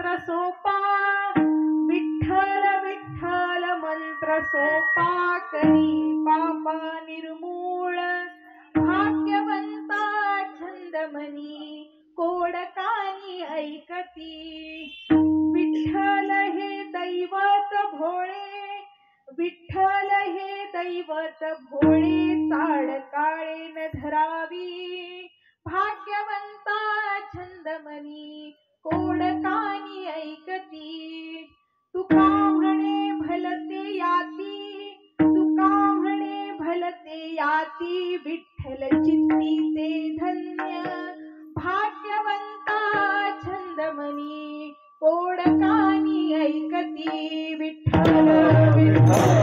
मंत्र सोपा, विठ्ठल विठ्ठल मंत्र सोपा करी पापा निर्मूळ, भाग्यवंता छंदमनी कोडकानी ऐकती। विठ्ठल हे दैवत भोळे, विठ्ठल हे दैवत भोळे, चाड काळे न धरावी, भाग्यवंता छंदमनी कोडकानी ऐकती। तुका म्हणे भलते याती, तुका म्हणे भलते याती, विठ्ठल चित्ती ते धन्य, भाग्यवंता छंदमनी कोडकानी ऐकती। विठ्ठल विठ्ठल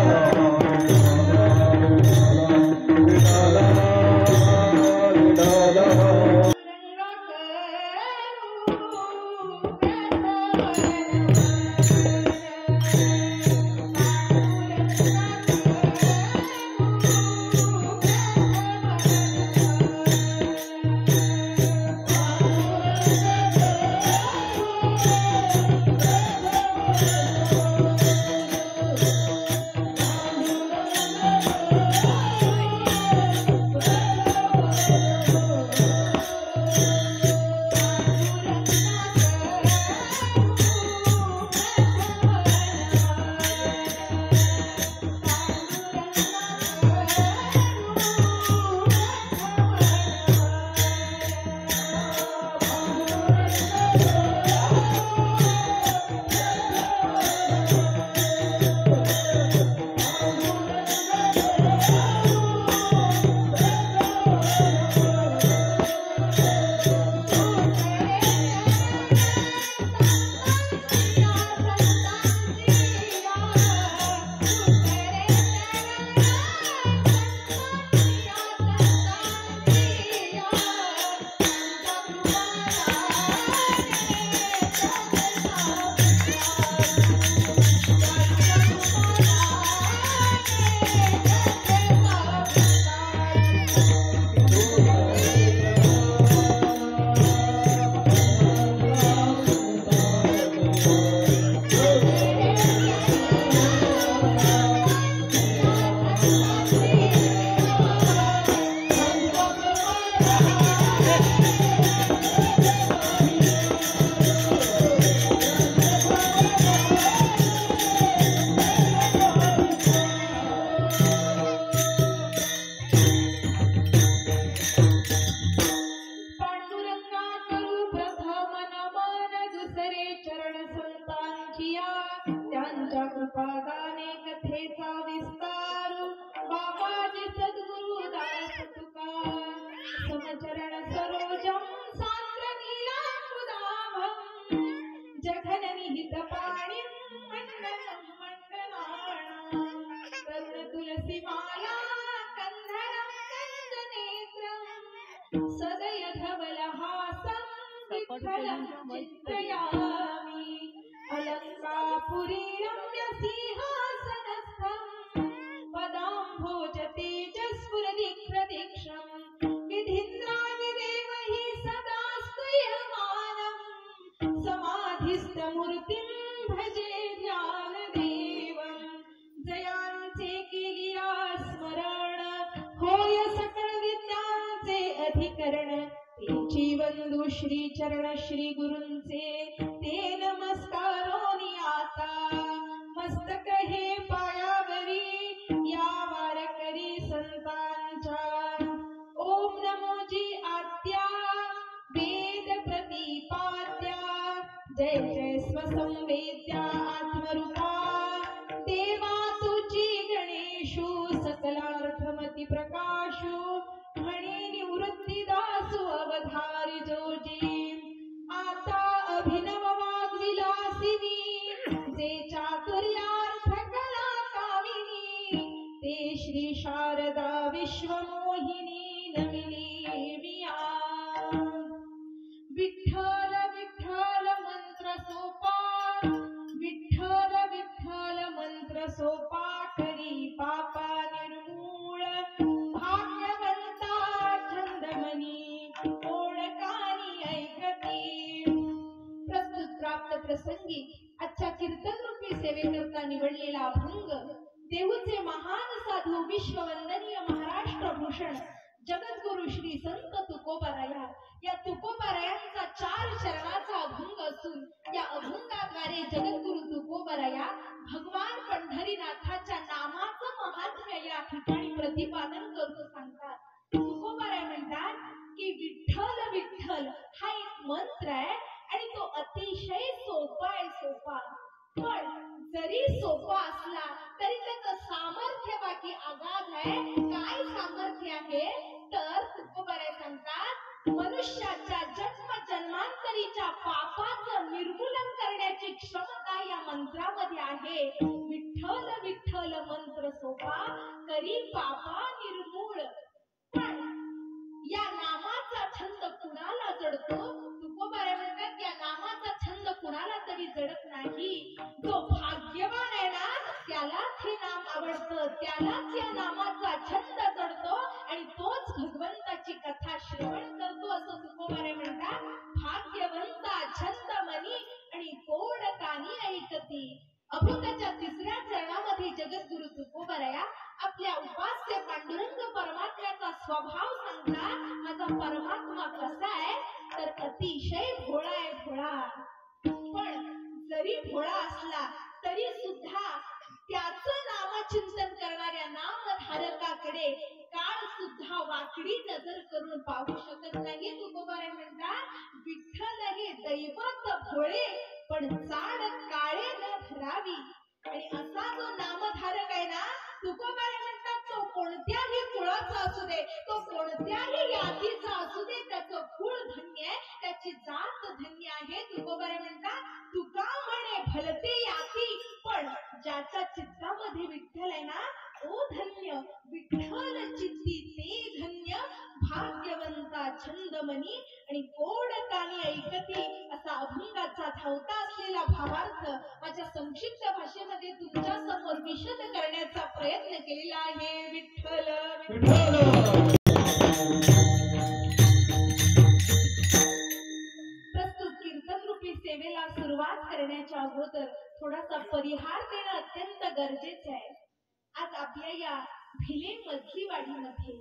अलंकापुरी रम्य सिंहासनस्थं, पदाम्भोजतेजस्फुरदिप्रदीक्षं, विधीन्द्रादिदेवैः सदा स्तूयमानं, समाधिस्थमूर्तिं भजे ज्ञानदेवं। जयांचे केलिया स्मरण, होय सकळ विद्यांचे अधिकरण, तेची वंदू श्री चरण श्री गुरूंचे, ते नमस्कारोनी आता। मस्तक हे पायावरी, या वारकरी संतांच्या, ओम नमोजी आद्या, वेद प्रतिपाद्या, जय जय स्वसंवेद्या आत्मरूपा, देवा तुझी गणेशू, सकलार्थमती प्रकाशू, म्हणे निवृत्तीदासु अवधारी जोजी। आता अभिनव वाग्विलासिनी, जे चातुर्यार्थ कला कामिनी, ते श्री शारदा विश्वमोहिनी नमिली मिया। विठ्ठल विठ्ठल मंत्र सोपा, विठ्ठल विठ्ठल मंत्र सोपा करी पापा निर्मूळ, भाग्यवंता छंदमनी कोडकानी ऐकती। प्रस्तुत प्राप्त प्रसंगी आजच्या कीर्तन रूपी सेवेकरता निवडलेला अभंग देहूचे महान साधू विश्ववंदनीय महाराष्ट्र भूषण जगद्गुरु श्री संत तुकोबाराया या तुकोबारायांचा 4 चरणाचा अभंग असून या अभंगाद्वारे जगद्गुरु तुकोबाराया भगवान पंढरीनाथाच्या नामाचं महात्म्य या ठिकाणी प्रतिपादन करून सांगतात। तुकोबाराय म्हणतात की विठ्ठल विठ्ठल हा एक मंत्र आहे आणि तो अतिशय सोपा आहे, सोपा। पण जरी सोपा असला तरी त्याचं सामर्थ्य बाकी अगाध आहे। काय सामर्थ्य आहे तर तुकोबाराय सांगतात मनुष्याच्या जन्म जन्मांतरीच्या पापाचं निर्मूलन करण्याची क्षमता या मंत्रामध्ये आहे। विठ्ठल विठ्ठल मंत्र सोपा करी पापा निर्मूळ। पण या नामाचा छंद कुणाला जडतो? तुकोबाराय म्हणतात या नामाचा छंद कुणाला तरी जडत नाही। जो भाग्यवान आहे ना त्यालाच हे नाम आवडतं, त्यालाच या नामाचा छंद जडतो आणि तोच भगवंताची कथा श्रवण करतो असं तुकोबाराय म्हणतात। भाग्यवंता छंद मनी आणि गोड कानी ऐकती। अभंगाच्या 3ऱ्या चरणामध्ये जगद्गुरु तुकोबाराया आपल्या उपास्य पांडुरंग परमात्म्याचा स्वभाव सांगतात। माझा परमात्मा कसा आहे तर अतिशय भोळा आहे, भोळा। पण जरी भोळा असला तरी सुद्धा त्याचं नामचिंतन करणाऱ्या नामधारकाकडे काळ सुद्धा वाकडी नजर करून पाहू शकत नाही। तुकोबाराय म्हणतात विठ्ठल हे दैवत भोळे पण चाड काळे न धरावी। आणि असा जो नामधारक आहे ना तुकोबाराय म्हणतात तो कोणत्याही कुळाचा असू दे, तो कोणत्याही जातीचा असू दे, त्याचं कुळ धन्य आहे, त्याची जात धन्य आहे। तुकोबाराय म्हणतात तुका म्हणे भलते याती पण ज्याच्या चित्तामध्ये विठ्ठल आहे ना तो धन्य। विठ्ठल चित्ती ते धन्य भाग्यवंता छंदमनी आणि गोड कानी ऐकती असा अभंगाचा धावता असलेला भावार्थ माझ्या संक्षिप्त भाषेमध्ये तुमच्या समोर विशद करण्याचा प्रयत्न केलेला आहे। विठ्ठल विठ्ठल प्रस्तुत कीर्तन रूपी सेवेला सुरुवात करण्याच्या अगोदर थोडासा परिहार देणं अत्यंत गरजेचे आहे। आज आपल्या या भिले मजलीवाडीमध्ये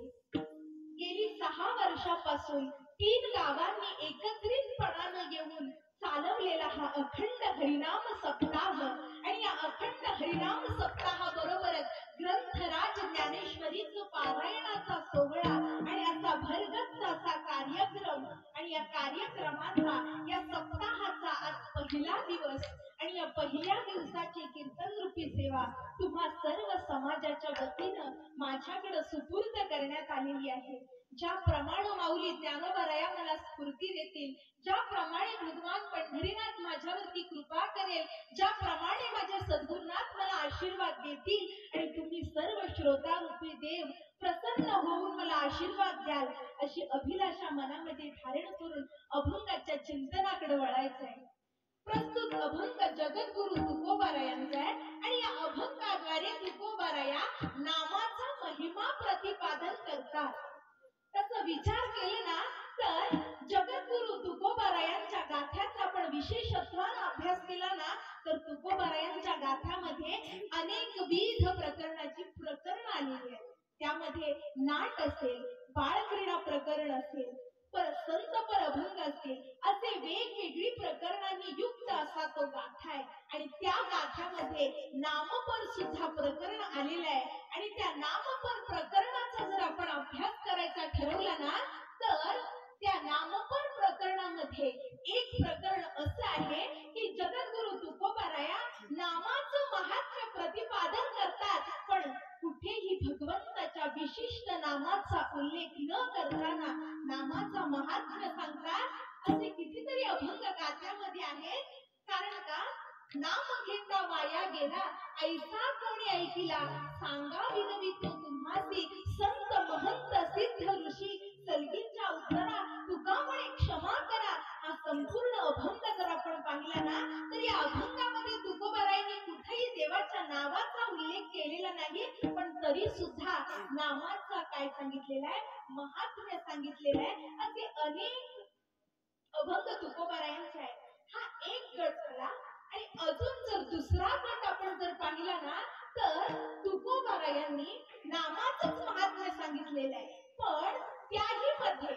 गेली 6 वर्षापासून 3 गावांनी एकत्रितपणानं येऊन चालवलेला हा अखंड हरिनाम सप्ताह आणि या अखंड हरिनाम सप्ताहाबरोबरच ग्रंथराज ज्ञानेश्वरीचं पारायणाचा सोहळा आणि असा भरगच्च असा कार्यक्रम आणि या कार्यक्रमाचा या सप्ताहाचा आज पहिला दिवस आणि या पहिल्या दिवसाची कीर्तन रूपी सेवा तुम्हा सर्व समाजाच्या वतीनं माझ्याकडे सुपूर्द करण्यात आलेली आहे। ज्याप्रमाणे माऊली ज्ञानोबाराया मला स्फूर्ती देतील, ज्याप्रमाणे भगवान पंढरीनाथ माझ्यावरती कृपा करेल, ज्याप्रमाणे माझे सद्गुरुनाथ मला आशीर्वाद देतील आणि तुम्ही सर्व श्रोता रूपी देव प्रसन्न होऊन मला आशीर्वाद द्याल अशी अभिलाषा मनामध्ये धारण करून अभंगाच्या चिंतनाकडे वळायचं आहे। प्रस्तुत अभंग जगद्गुरु तुकोबारायांचा आहे आणि या अभंगाद्वारे तुकोबाराया नामाचा महिमा प्रतिपादन करतात। तसं विचार केले ना तर जगद्गुरु तुकोबारायांच्या गाथ्याचा आपण विशेषत्वाने अभ्यास केला ना तर तुकोबारायांच्या गाथ्यामध्ये अनेक विविध प्रकरणाची प्रकरण आलेली आहेत। त्यामध्ये नाट असेल, बाळक्रीडा प्रकरण असेल, संतपर अभंग असतील, असे वेगवेगळी प्रकरणांनी युक्त असा तो गाथा आहे आणि त्या गाथ्यामध्ये नामपर सुद्धा प्रकरण आलेलं आहे आणि त्या नामपर प्रकरणाचा जर आपण अभ्यास करायचा ठरवला ना तर त्या नामपर प्रकरणामध्ये एक प्रकरण असं आहे की जगद्गुरु तुकोबाराया नामाचं महात्म्य प्रतिपादन करतात पण कुठेही भगवंताच्या विशिष्ट नामाचा उल्लेख न करताना नामाचा महात्म्य सांगतात। असे कितीतरी अभंग गाथ्यामध्ये आहेत। कारण का नाम घेता वाया गेला ऐसा कोणी ऐकिला सांगा विनवितो तुम्हासी संत महंत सिद्ध ऋषी सलगीच्या उत्तरा तुका म्हणे क्षमा करा। हा संपूर्ण अभंग जर आपण पाहिला ना तर या अभंगामध्ये तुकोबारायांनी कुठेही देवाच्या नावाचा उल्लेख केलेला नाही पण तरी सुद्धा नामाचा काय सांगितलेला आहे, महात्म्य सांगितलेलं आहे। असे अनेक अभंग तुकोबारायांचे आहेत। हा एक गट झाला अजून जर दुसरा गट आपण जर पाहिला ना तर तुकोबारायांनी नामाचंच महात्म्य सांगितलेलं आहे, पण त्याही मध्ये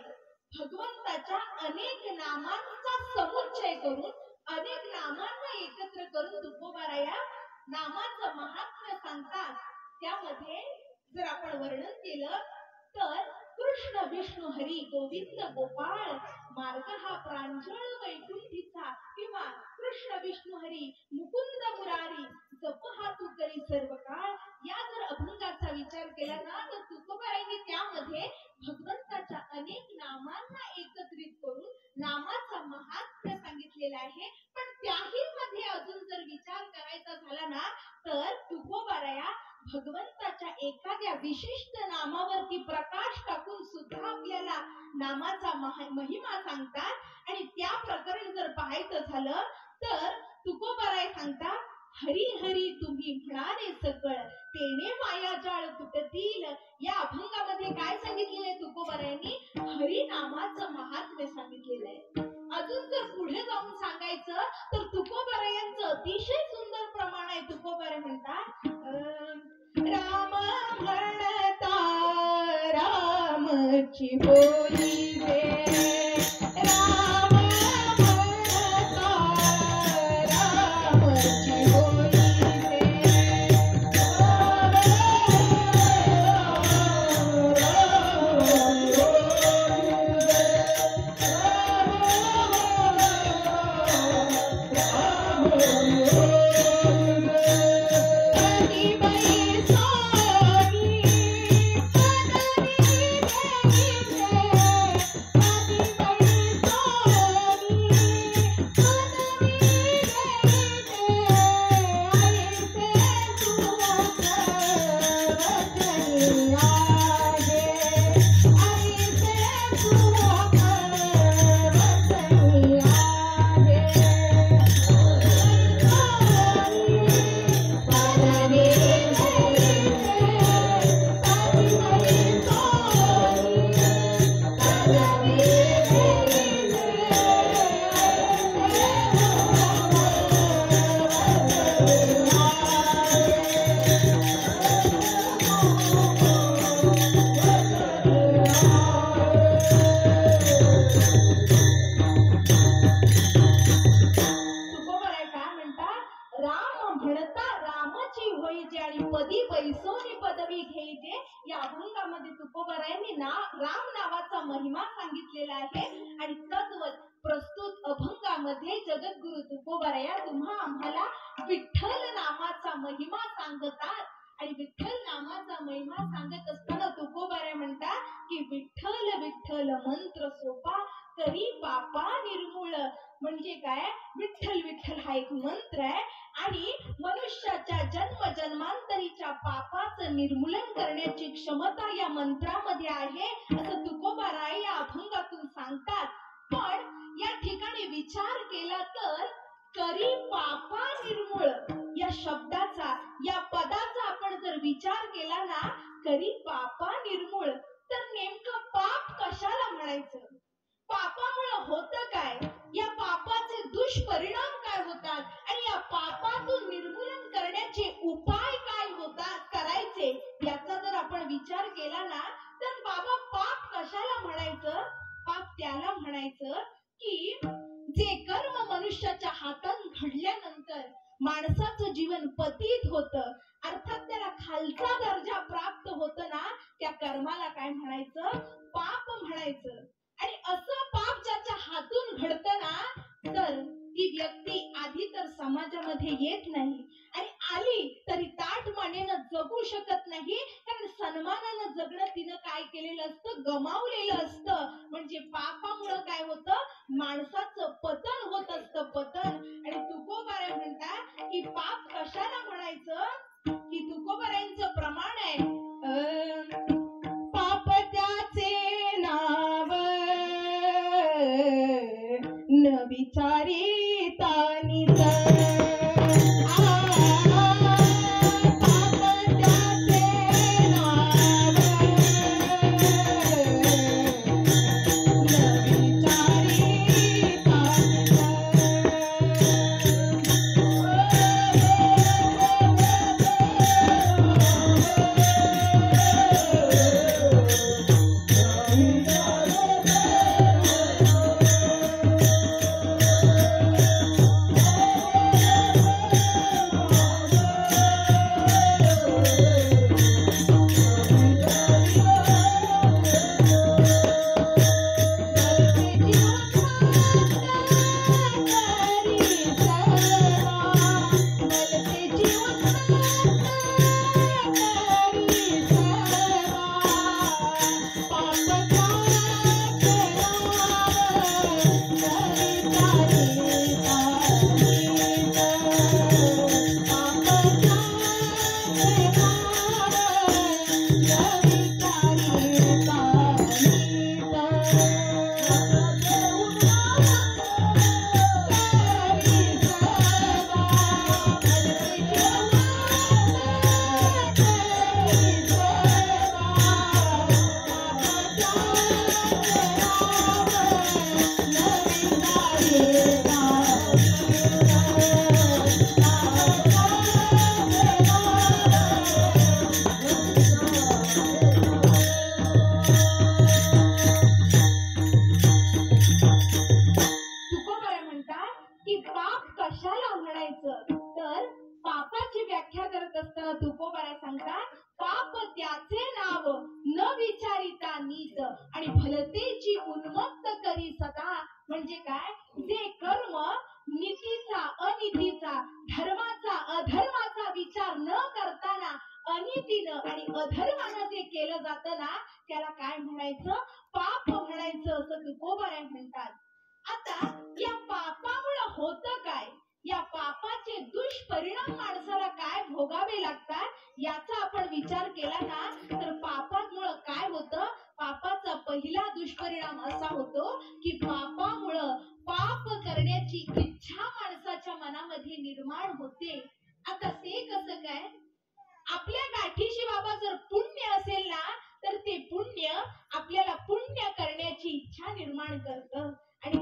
भगवंताच्या अनेक नामांचा समुच्चय करून अनेक नामांना एकत्र करून तुकोबाराया नामाचं महात्म्य सांगतात. त्यामध्ये जर आपण वर्णन केलं तर कृष्ण विष्णू हरी गोविंद गोपाळ मार्ग हा प्रांजळ वैकुंठीचा किंवा कृष्ण विष्णू हरी मुकुंद मुरारी जप हा तू करी सर्व काळ, या जर अभंगाचा विचार केला ना तर तुकोबारायांनी त्यामध्ये भगवंताच्या अनेक नामांना एकत्रित करून नामाचा महात्म्य सांगितलेला आहे. पण त्याही मध्ये अजून जर विचार करायचा झाला ना तर तुकोबाराया भगवंताच्या एखाद्या विशिष्ट नामावरती प्रकाश टाकून सुद्धा आपल्याला नामाचा महिमा सांगतात. आणि त्या प्रकारे जर पाहायचं झालं तर तुकोबाराय सांगतात, हरी हरी तुम्ही म्हणारे सकळ तेने मायाजाळ तुटतील. या अभंगामध्ये काय सांगितलेलं आहे तुकोबारायांनी? हरी नामाचं महात्म्य सांगितलेलं आहे. अजून जर पुढे जाऊन सांगायचं तर तुकोबारायांचं अतिशय सुंदर प्रमाण आहे. तुकोबाराय म्हणतात, राम म्हणता रामची होई गे, राम म्हणता रामची होई राम नावाचा महिमा सांगितलेला आहे. आणि तद्वत प्रस्तुत अभंगामध्ये जगद्गुरु तुकोबाराया तुम्हा आम्हाला विठ्ठल नामाचा महिमा सांगतात. आणि विठ्ठल नामाचा महिमा सांगत असताना तुकोबाराया म्हणतात की विठ्ठल विठ्ठल मंत्र सोपा तरी पापा निर्मूळ. म्हणजे काय? विठ्ठल विठ्ठल हा एक मंत्र आहे आणि मनुष्याच्या जन्म जन्मांतरीच्या पापाचं निर्मूलन करण्याची क्षमता या मंत्रामध्ये आहे असं तुकोबाराय या अभंगातून सांगतात. पण या ठिकाणी विचार केला तर करी पापा निर्मूळ या शब्दाचा, या पदाचा आपण जर विचार केला ना, करी पापा निर्मूळ, तर नेमकं पाप कशाला म्हणायचं? पापामुळे होतं काय? या पापाचे दुष्परिणाम काय होतात? आणि या पापातून निर्मूलन करण्याचे उपाय काय होतात करायचे, याचा जर आपण विचार केला ना तर बाबा पाप कशाला म्हणायचं? पाप त्याला म्हणायचं की जे कर्म मनुष्याच्या हातान घडल्यानंतर माणसाचं जीवन पतित होतं, अर्थात त्याला खालचा दर्जा प्राप्त होतं ना, त्या कर्माला काय म्हणायचं? पाप म्हणायचं. आणि असं पाप ज्याच्या हातून घडतं ना तर ती व्यक्ती आधी तर समाजामध्ये येत नाही आणि आली तरी ताठ मानेनं जगू शकत नाही, कारण सन्मानानं जगणं तिनं काय केलेलं असतं? गमावलेलं असतं. म्हणजे पापामुळे काय होतं? माणसाचं पतन होत असतं, पतन. आणि तुकोबाराय म्हणतात की पाप कशाला म्हणायचं? की तुकोबारायांचं प्रमाण आहे, पाप त्याचे नाव न विचारी तानित, असतं ना त्याला काय म्हणायचं, पाप म्हणायचं असं तुकोबाराय म्हणतात. आता या पापामुळे होतं काय, या पापाचे दुष्परिणाम माणसाला काय भोगावे लागतात याचा आपण विचार केला ना तर पापामुळे काय होतं, पापाचा पहिला दुष्परिणाम असा होतो की पापामुळं पाप करण्याची इच्छा माणसाच्या मनामध्ये निर्माण होते. आता ते कसं काय, आपल्या गाठीशी बाबा जर पुण्य असेल ना तर ते पुण्य आपल्याला पुण्य करण्याची इच्छा निर्माण करतं. आणि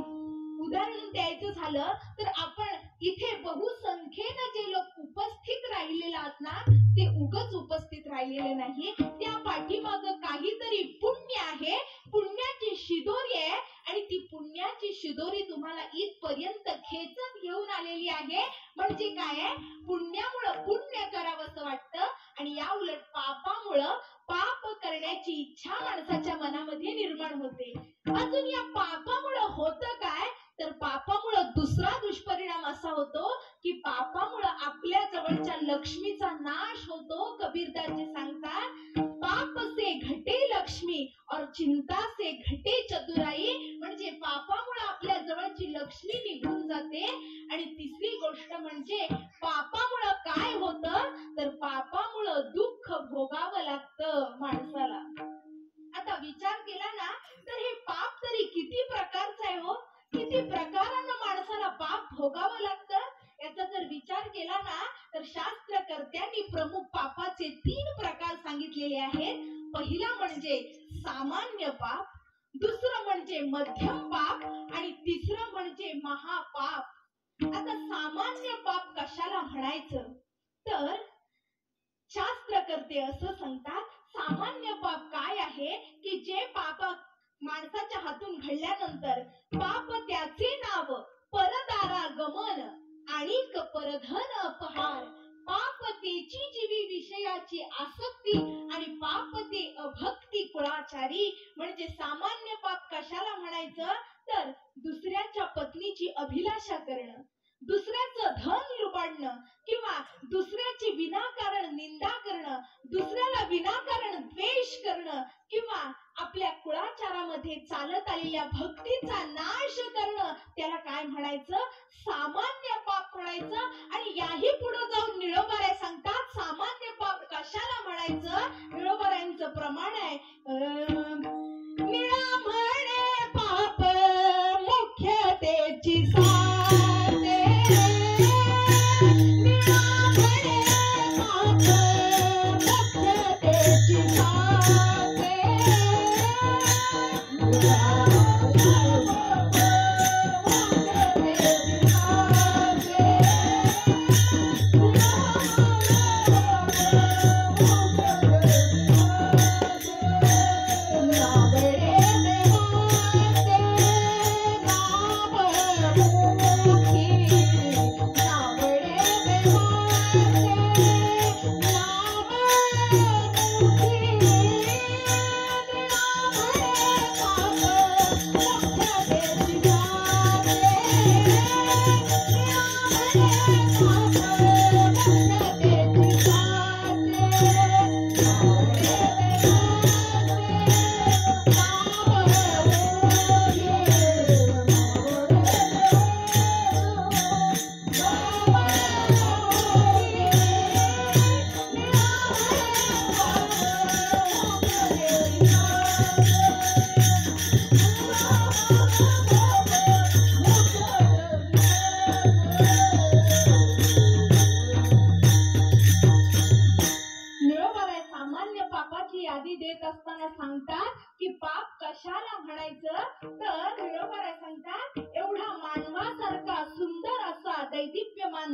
उदाहरण द्यायचं झालं तर आपण इथे बहुसंख्येने जे लोक उपस्थित राहिलेले आहात ना ते उगच उपस्थित राहिलेले नाही, त्या पाठीमाग काहीतरी पुण्य आहे, पुण्याची शिदोरी आहे आणि ती पुण्याची शिदोरी तुम्हाला इथपर्यंत खेचत घेऊन आलेली आहे. म्हणजे काय आहे, पुण्यामुळं पुण्य करावंसं वाटतं आणि या उलट पापामुळं पाप करण्याची इच्छा माणसाच्या मनामध्ये निर्माण होते. अजून या पापामुळं होतं काय तर पापामुळं दुसरा दुष्परिणाम असा होतो की पापामुळं आपल्या जवळच्या लक्ष्मीचा नाश होतो. कबीरदासजी सांगतात, पाप से घटे लक्ष्मी और चिंता से घटे चतुराई. म्हणजे पापामुळं आपल्या जवळची लक्ष्मी निघून जाते. आणि तिसरी गोष्ट म्हणजे पापामुळं काय होतं तर पापामुळं दुःख भोगावं लागतं माणसाला. आता विचार केला ना तर हे पाप तरी किती प्रकारचं आहे हो, किती प्रकारानं माणसाला पाप भोगावं लागतं. याचा जर विचार केला ना तर शास्त्रकर्त्यांनी प्रमुख पापाचे 3 प्रकार सांगितलेले आहेत. पहिला म्हणजे सामान्य पाप, दुसरं म्हणजे मध्यम पाप आणि तिसरं म्हणजे महापाप. आता सामान्य पाप कशाला म्हणायचं तर शास्त्रकर्ते असं सांगतात, सामान्य पाप काय आहे की जे पाप माणसाच्या हातून घडल्यानंतर पाप त्याचे नाव परदारा गमन आणि परधन अपहार, पाप तेची जीवी विषयाची आसक्ती आणि पाप ते अभक्ती कुळाचारी. म्हणजे सामान्य पाप कशाला म्हणायचं तर दुसऱ्याच्या पत्नीची अभिलाषा करणं, दुसऱ्याचं धन लुबाडणं किंवा दुसऱ्याची विनाकारण निंदा करणं, दुसऱ्याला विनाकारण द्वेष करणं किंवा आपल्या कुळाचारामध्ये चालत आलेल्या भक्तीचा नाश करणं, त्याला काय म्हणायचं, सामान्य पाप म्हणायचं. आणि याही पुढे जाऊन निळोबाराय सांगतात सामान्य पाप कशाला म्हणायचं. निळोबारायांचं प्रमाण आहे, निळा म्हणे पाप मुख्य तेची साथे, निळा म्हणे पाप मुख्य तेची साथे,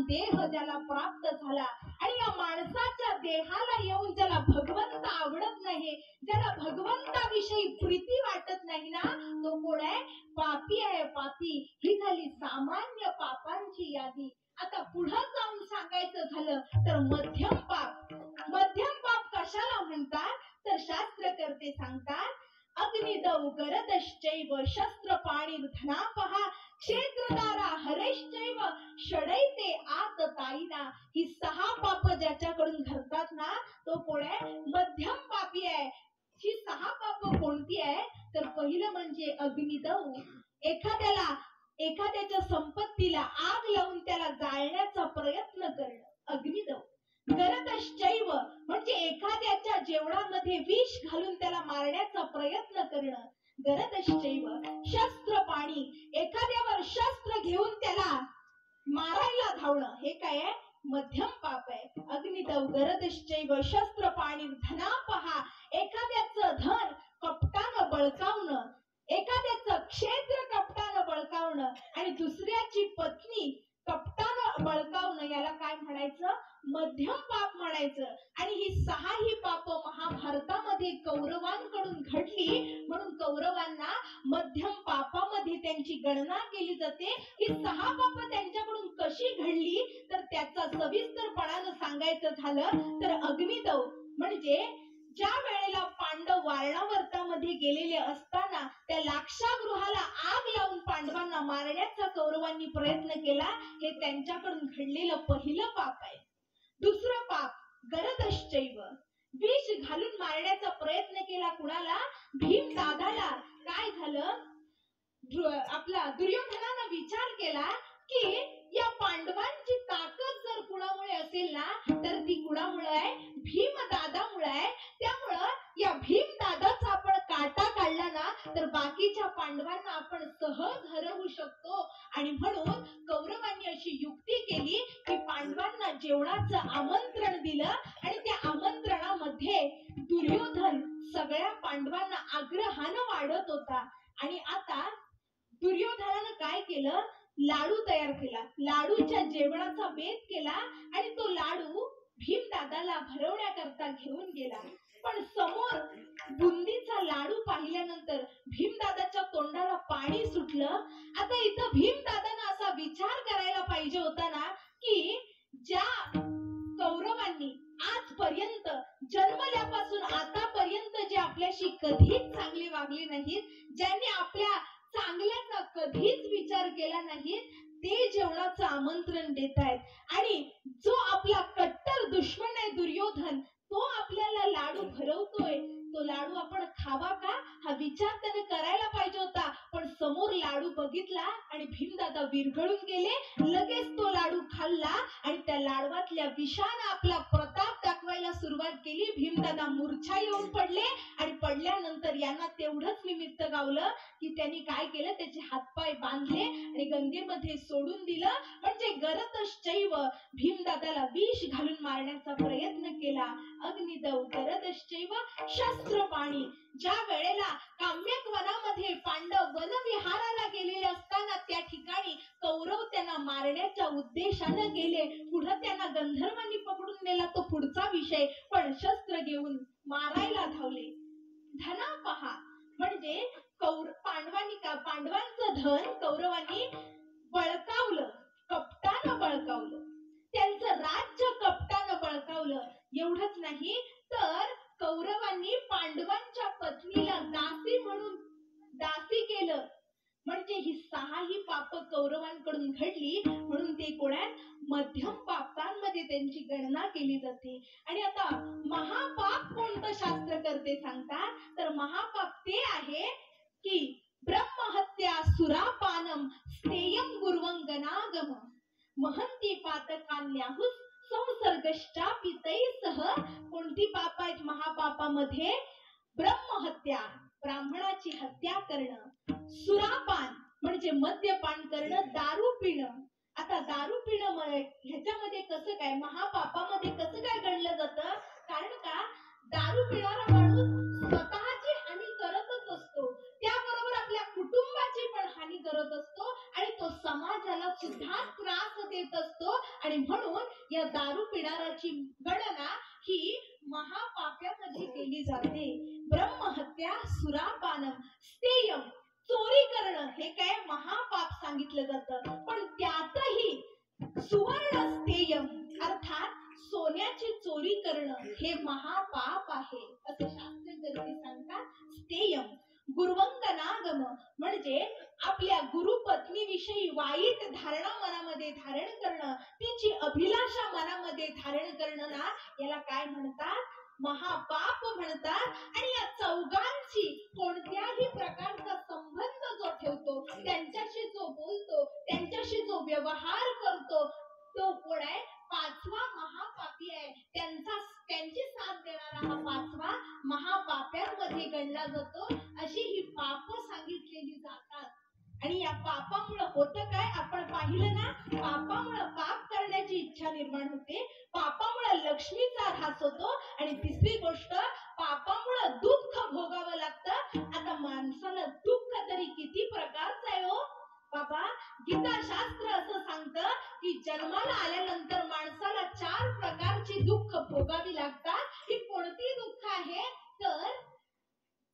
देह ज्याला प्राप्त झाला आणि या माणसाच्या देहाला येऊन ज्याला भगवंत आवडत नाही, ज्याला भगवंताविषयी प्रीती वाटत नाही ना, तो कोण आहे, पापी आहे. पापी ही झाली सामान्य पापांची यादी. आता पुढे जाऊन सांगायचं झालं तर मध्यम पाप. मध्यम पाप कशाला म्हणतात तर शास्त्रकर्ते सांगतात, अग्निदौ गरदश्चैव शस्त्र पाणी धनापहा क्षेत्रदारा हरेश्चैव षडैते आत ताईना. ही 6 पाप ज्याच्याकडून घडतात ना तो कोण आहे, मध्यम पापी आहे. ही 6 पाप कोणती आहे तर पहिलं म्हणजे अग्निदव. एखाद्याच्या संपत्तीला आग लावून त्याला जाळण्याचा प्रयत्न करणं, अग्निदव. गरदश्चैव म्हणजे एखाद्याच्या जेवणामध्ये विष घालून त्याला मारण्याचा प्रयत्न करणं, गरदश्चैव. शस्त्रपाणी एखाद्यावर शस्त्र घेऊन त्याला मारायला धावणं, हे काय आहे मध्यम पाप आहे. अग्निदव गरदश्चैव शस्त्रपाणी. धनापहा एखाद्याचं धन कपटानं बळकावणं, एखाद्याचं क्षेत्र कपटानं बळकावणं आणि दुसऱ्याची पत्नी कपटानं बळकावणं, याला काय म्हणायचं मध्यम पाप म्हणायचं. आणि ही 6ही पाप महाभारतामध्ये कौरवांकडून घडली, म्हणून कौरवांना मध्यम पापामध्ये त्यांची गणना केली जाते. ही 6 पाप त्यांच्याकडून कशी घडली तर त्याचा सविस्तरपणानं सांगायचं झालं तर अग्निदव म्हणजे ज्या वेळेला पांडव वारणावर्तामध्ये गेलेले असताना त्या लाक्षागृहाला आग लावून पांडवांना मारण्याचा कौरवांनी प्रयत्न केला, हे त्यांच्याकडून घडलेलं पहिलं पाप आहे. दुसरं पाप गरदश्चैव, विष घालून मारण्याचा प्रयत्न केला कुणाला भीम दादाला. काय झालं आपला दुर्योधनानं विचार केला की या पांडवांची ताकद जर कुणामुळे असेल ना तर ती कुणामुळे आहे भीम दादामुळे आहे. त्यामुळं या भीम दादाचा आपण काटा काढला ना तर बाकीच्या पांडवांना आपण सहज हरवू शकतो. आणि म्हणून कौरवांनी अशी युक्ती केली की पांडवांना जेवणाचं आमंत्रण दिलं आणि त्या आमंत्रणामध्ये दुर्योधन सगळ्या पांडवांना आग्रहानं वाढत होता. आणि आता दुर्योधनानं काय केलं लाडू तयार केला, लाडूच्या जेवणाचा बेत केला आणि तो लाडू भीमदादाला भरवण्याकरता घेऊन गेला. पण समोर बुंदीचा लाडू पाहिल्यानंतर भीमदादाच्या तोंडाला पाणी सुटलं. आता इथं भीमदादानं असा विचार करायला पाहिजे होता ना की ज्या कौरवांनी आजपर्यंत जन्मल्यापासून आतापर्यंत जे आपल्याशी कधीच चांगले वागले नाहीत, ज्यांनी आपल्या चांगल्याचा कधीच विचार केला नाही, ते जेवणाचं आमंत्रण देत आहेत. आणि जो आपला कट्टर दुश्मन आहे दुर्योधन, तो आपल्याला लाडू भरवतोय, तो लाडू आपण खावा का हा विचार त्याने करायला पाहिजे होता. पण समोर लाडू बघितला आणि भीमदादा विरघळून गेले. लगेच तो लाडू खाल्ला आणि त्या लाडवातल्या विषानं आपला प्रताप दाखवायला सुरुवात केली. भीमदादा मूर्छा येऊन पडले आणि पडल्यानंतर यांना तेवढंच निमित्त गावलं की त्यांनी काय केलं त्याचे हातपाय बांधले आणि गंगेमध्ये सोडून दिलं. म्हणजे गरदश्चैव भीमदादाला विष घालून मारण्याचा प्रयत्न केला. अग्निदव गरदश्चैव शस्त्रपाणी. ज्या वेळेला काम्यक वनामध्ये पांडव वनविहाराला गेलेले असताना त्या ठिकाणी कौरव त्यांना मारण्याच्या उद्देशानं गेले. पुढे त्यांना गंधर्वांनी पकडून नेला, तो पुढचा विषय. पण शस्त्र घेऊन मारायला धावले. धनापहा म्हणजे पांडवांचं धन कौरवांनी बळकावलं, कपटानं बळकावलं, त्यांचं राज्य कपटानं बळकावलं. एवढंच नाही तर कौरवांनी पांडवांच्या पत्नीला दासी म्हणून दासी केलं. म्हणजे ही 6ही पाप कौरवांकडून घडली, म्हणून ते कोणात मध्यम पापांमध्ये त्यांची गणना केली जाते. आणि आता महापाप कोणतं शास्त्र करते सांगतात तर महापाप ते आहे की ब्रह्महत्या सुरापानम स्तेयम गुर्वंगनागम महंती पातकान्याहुस संसर्गश्चापि तैसह. कोणती पाप आहेत महापापामध्ये ब्रह्महत्या, ब्राह्मणाची हत्या करणं, सुरापान म्हणजे मद्यपान करणं, दारू पिणं. आता दारू पिणं ह्याच्यामध्ये कसं काय महापापामध्ये कसं काय गणलं जातं कारण का दारू पिणारा माणूस स्वतःची हानी करतच असतो, त्याबरोबर आपल्या कुटुंबाची पण हानी करत असतो आणि तो समाजाला सुद्धा त्रास देत असतो. आणि म्हणून या दारू पिणाराची गणना ही महापापामध्ये केली जाते. ब्रह्महत्या सुरापानम स्तेयम चोरी करणं हे काय महापाप सांगितलं जातं. पण त्यातही सुवर्ण स्तेयम अर्थात सोन्याची चोरी करणं हे महापाप आहे असं शास्त्रज्ञ सांगतात. स्तेयम गुरुवंगनागम म्हणजे आपल्या गुरुपत्नी विषयी वाईट धारणा मनामध्ये धारण करणं, तिची अभिलाषा मनामध्ये धारण करणं ना याला काय म्हणतात महापाप म्हणतात. आणि या चौघांची कोणत्याही प्रकारचा संबंध जो ठेवतो, त्यांच्याशी जो बोलतो, त्यांच्याशी जो व्यवहार करतो, तो कोण आहे? पाचवा महापापी आहे. त्यांची साथ देणारा हा पाचवा महापाप्यांमध्ये गणला जातो. अशी ही पाप सांगितलेली जातात. आणि या पापामुळे होतं काय? आपण पाहिलं ना, पापामुळे पाप करण्याची इच्छा निर्माण होते, पापामुळे लक्ष्मीचा ऱ्हास होतो, आणि तिसरी गोष्ट, पापामुळे दुःख भोगावं लागतं. आता माणसाला दुःख तरी किती प्रकारचं आहे हो बाबा. गीताशास्त्र असं सांगतं की जन्माला आल्यानंतर माणसाला 4 प्रकारची दुःख भोगावी लागतात. ही कोणती दुःख आहे? तर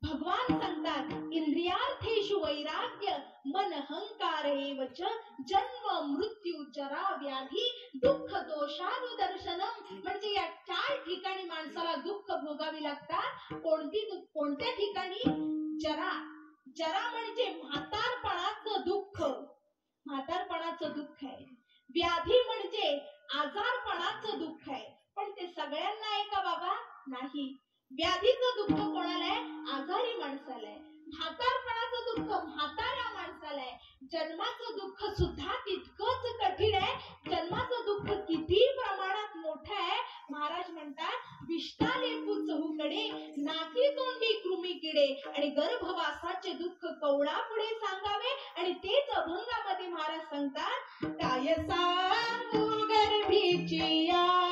भगवान सांगतात, इंद्रियार्थेषु वैराग्य मन अहंकार एवच जन्म मृत्यू जरा व्याधी दुःख दोषानुदर्शनम. म्हणजे या 4 ठिकाणी माणसाला दुःख भोगावी लागतात. कोणत्या ठिकाणी? जरा. जरा म्हणजे म्हातारपणाचं दुःख, म्हातारपणाचं दुःख आहे. व्याधी म्हणजे आजारपणाचं दुःख आहे. पण ते सगळ्यांना आहे का बाबा? नाही. व्याधीचं दुःख कोणाला आहे? आजारी माणसाला आहे. म्हातारपणाचं दुःख म्हाताऱ्या माणसाला आहे. जन्माचं दुःख सुद्धा तितकंच कठीण आहे. जन्माचं दुःख किती प्रमाणात मोठं आहे? महाराज म्हणतात, विष्ठाले चहूकडे नाकी तोंडी कृमी किडे, आणि गर्भवासाचे दुःख कवळा पुढे सांगावे. आणि तेच अभंगामध्ये महाराज सांगतात, काय सांगू गर्भीची यातना,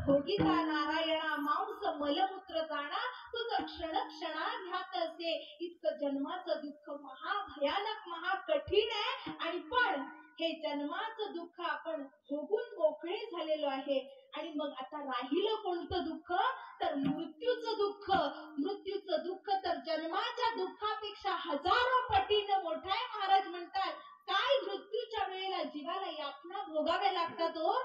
भोगिता नारायणा मांस मलमूत्र जाणा तुझं क्षण क्षणाध्यात असे. इतकं जन्माचं दुःख महाभयानक महाकठीण आहे. आणि पण हे जन्माचं दुःख आपण भोगून मोकळे झालेलो आहे. आणि मग आता राहिलं कोणतं दुःख? तर मृत्यूचं दुःख. मृत्यूचं दुःख तर जन्माच्या दुःखापेक्षा हजारो पटीनं मोठं आहे. महाराज म्हणतात, काय मृत्यूच्या वेळेला जीवाला यातना भोगाव्या लागतात हो.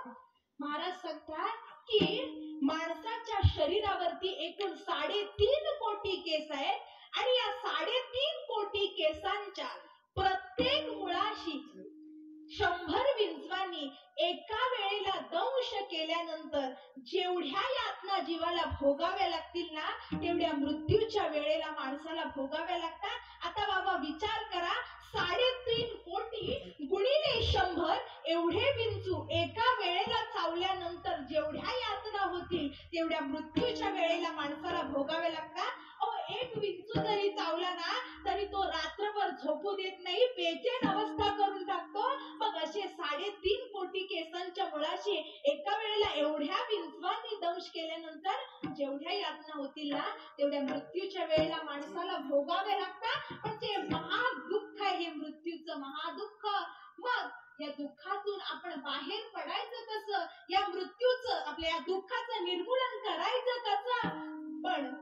महाराज सांगतात की माणसाच्या शरीरावरती एकूण 3.5 कोटी केस आहेत. आणि या 3.5 कोटी केसांच्या प्रत्येक मुळाशी 100 विंचवांनी एका वेळेला दंश केल्यानंतर जेवढ्या यातना जीवाला भोगाव्या लागतील ना, तेवढ्या मृत्यूच्या वेळेला माणसाला भोगाव्या लागतात. आता बाबा विचार करा, 3.5 कोटी गुणिले 100 एवढे विंचू एका वेळेला चावल्यानंतर जेवढ्या यातना होतील तेवढ्या मृत्यूच्या वेळेला माणसाला भोगाव्या लागतात. एक विंचू जरी चावला ना तरी तो रात्रभर झोपू देत नाही, बेचैन अवस्था करून टाकतो. मग असे 3.5 कोटी केसांच्या मुळाशी एका वेळेला एवढ्या विंचवांनी दंश केल्यानंतर जेवढ्या यातना होतील ना तेवढ्या मृत्यूच्या वेळेला माणसाला भोगावे लागतात. पण ते महादुःख आहे, हे मृत्यूचं महादुःख. मग या दुःखातून आपण बाहेर पडायचं कसं? या मृत्यूचं, आपल्या या दुःखाचं निर्मूलन करायचं कसं? पण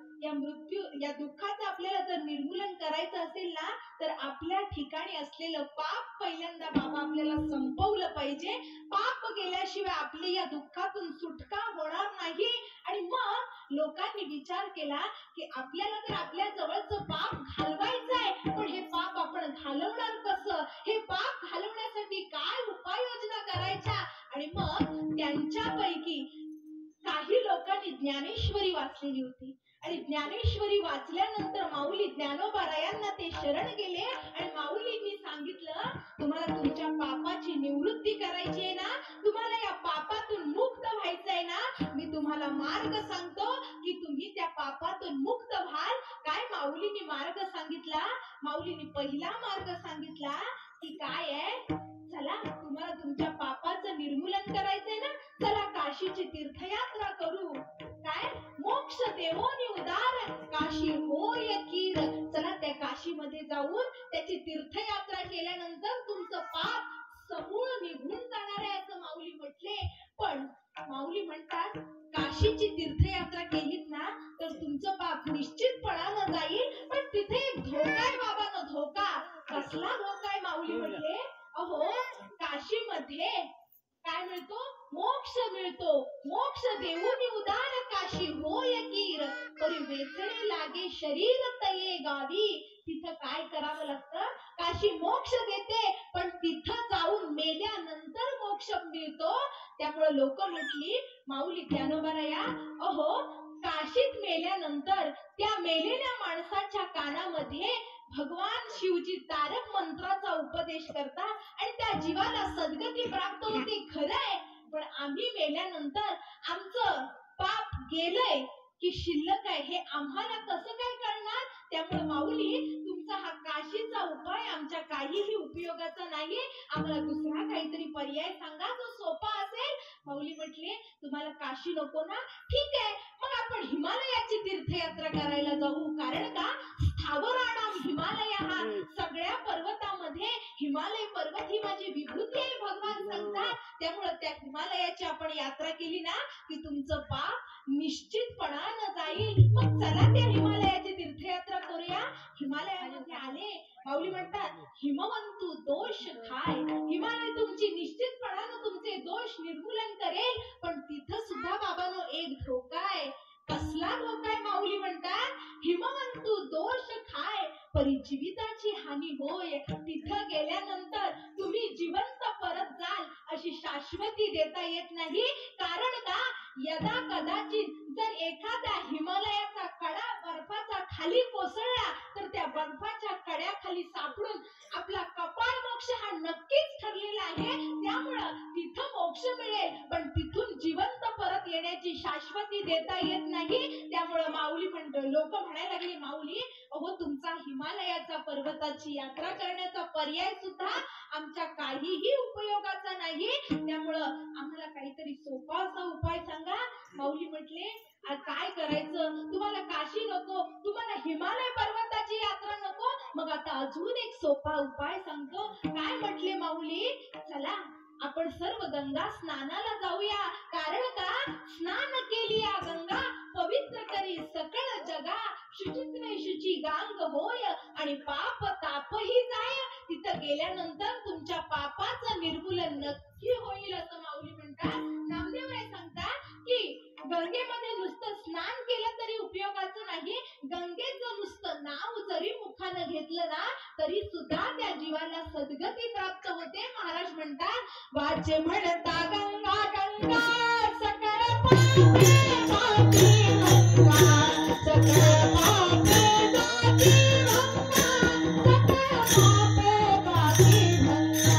या दुःखाचं आपल्याला जर निर्मूलन करायचं असेल ना, तर आपल्या ठिकाणी असलेलं पाप पहिल्यांदा बाबा आपल्याला संपवलं पाहिजे. पाप गेल्याशिवाय आपली या दुःखातून सुटका होणार नाही. आणि मग लोकांनी विचार केला की आपल्याला तर आपल्या जवळचं पाप घालवायचं आहे, पण हे पाप आपण घालवणार कसं? हे पाप घालवण्यासाठी काय उपाययोजना करायच्या? आणि मग त्यांच्यापैकी ज्ञानेश्वरी वाचलेली होती आणि ज्ञानेश्वरी वाचल्यानंतर माऊली ज्ञानोबारायांना ते शरण गेले आणि माऊलींनी सांगितलं, तुम्हाला तुमच्या पापाची निवृत्ती करायची आहे ना, तुम्हाला या पापातून मुक्त व्हायचंय ना, मी तुम्हाला मार्ग सांगतो की तुम्ही त्या पापातून मुक्त व्हाल. काय माऊलींनी मार्ग सांगितला? माऊलींनी पहिला मार्ग सांगितला की काय आहे, चला तुम्हाला तुमच्या पापाचं निर्मूलन करायचंय ना, चला काशीची तीर्थयात्रा करू. काय मोक्ष देवोनी उदार काशी होय कीर. चला त्या काशीमध्ये जाऊन त्याची तीर्थयात्रा केल्यानंतर तुमचं पाप समूळ निघून जाणार आहे असं माऊली म्हटले. पण माऊली म्हणतात काशीची तीर्थयात्रा केलीत ना तर तुमचं पाप निश्चितपणानं जाईल, पण तिथे एक धोका आहे बाबांनो. धोका कसला धोका आहे? माऊली म्हटले, अहो काशीमध्ये काय मिळतो? मोक्ष मिळतो. मोक्ष देऊनी उदार काशी होय कीर, परी वेचणे लागे शरीर तये गावी. तिथं काय करावं लागतं? काशी मोक्ष देते, पण तिथं जाऊन मेल्यानंतर मोक्ष मिळतो. त्यामुळे लोक म्हटली, माऊली ज्ञानोबाराया, अहो काशीत मेल्यानंतर त्या मेलेल्या माणसाच्या कानामध्ये भगवान शिवजी तारक मंत्राचा उपदेश करतात आणि त्या जीवाला सद्गती प्राप्त होते. खरंय, पण आम्ही मेल्यानंतर आमचं पाप गेलंय की शिल्लक आहे हे आम्हाला कसं काय कळणार? त्यामुळे माऊली तुमचा हा काशीचा उपाय आमच्या काहीही उपयोगाचा नाही, आम्हाला दुसरा काहीतरी पर्याय सांगा जो सोपा असेल. माऊली म्हटले, तुम्हाला काशी नको ना, ठीक आहे, मग आपण हिमालयाची तीर्थयात्रा करायला जाऊ. कारण का स्थावराणाम हिमालय, हा सगळ्या पर्वतामध्ये हिमालय पर्वत ही माझी विभूती आहे भगवान सांगतात. त्यामुळे त्या हिमालयाची आपण यात्रा केली ना की तुमचं पाप निश्चितपणानं जाईल. मग चला त्या हिमालयाची तीर्थयात्रा करूया. हिमालयामध्ये आले. माऊली म्हणतात, हिमवंतू दोष खाय. हिमालय तुमची निश्चितपणानं तुमचे दोष निर्मूलन करेल, पण तिथं सुद्धा बाबांनो एक धोका आहे. कसला धोका आहे? माऊली म्हणतात, हिमवंतू दोष खाय परी जीविताची हानी होय. तिथं गेल्यानंतर तुम्ही जिवंत परत जाल अशी शाश्वती देता येत नाही. कारण का यदा कदाचित जर एखाद्या हिमालयाचा कडा बर्फाचा खाली कोसळला तर त्या बर्फाच्या कड्याखाली सापडून आपला कपाळ मोक्ष हा नक्कीच ठरलेला आहे. त्यामुळं तिथं मोक्ष मिळेल, पण तिथून जिवंत परत येण्याची शाश्वती देता येत नाही. त्यामुळं माऊली लोक म्हणायला लागली, माऊली अहो तुमचा हिमालयाचा पर्वताची यात्रा करण्याचा पर्याय सुद्धा आमच्या काहीही उपयोगाचा नाही. त्यामुळं आम्हाला काहीतरी सोपा असा उपाय सांगा. माऊली म्हटले, काय करायचं? तुम्हाला काशी नको, तुम्हाला हिमालय पर्वताची यात्रा नको, मग आता अजून एक सोपा उपाय सांगतो. काय म्हटले माऊली? चला आपण सर्व गंगा स्नानाला जाऊया. कारण का स्नान केली या गंगा पवित्र करी सकळ जगा. शुचित्वे शुची गांग होय आणि पाप तापही जाय. तिथं गेल्यानंतर तुमच्या पापाचं निर्मूलन नक्की होईल असं माऊली म्हणतात. नामदेवराय सांगतात की गंगेमध्ये नुसतं स्नान केलं तरी उपयोगाचं नाही. गंगेचं नुसतं नाव जरी मुखानं घेतलं ना तरी सुद्धा त्या जीवाला सद्गती प्राप्त होते. महाराज म्हणतात, वाचे म्हणता गंगा गंगा सकळ पापे जाती गंगा, सकळ पापे जाती गंगा, सकळ पापे जाती गंगा.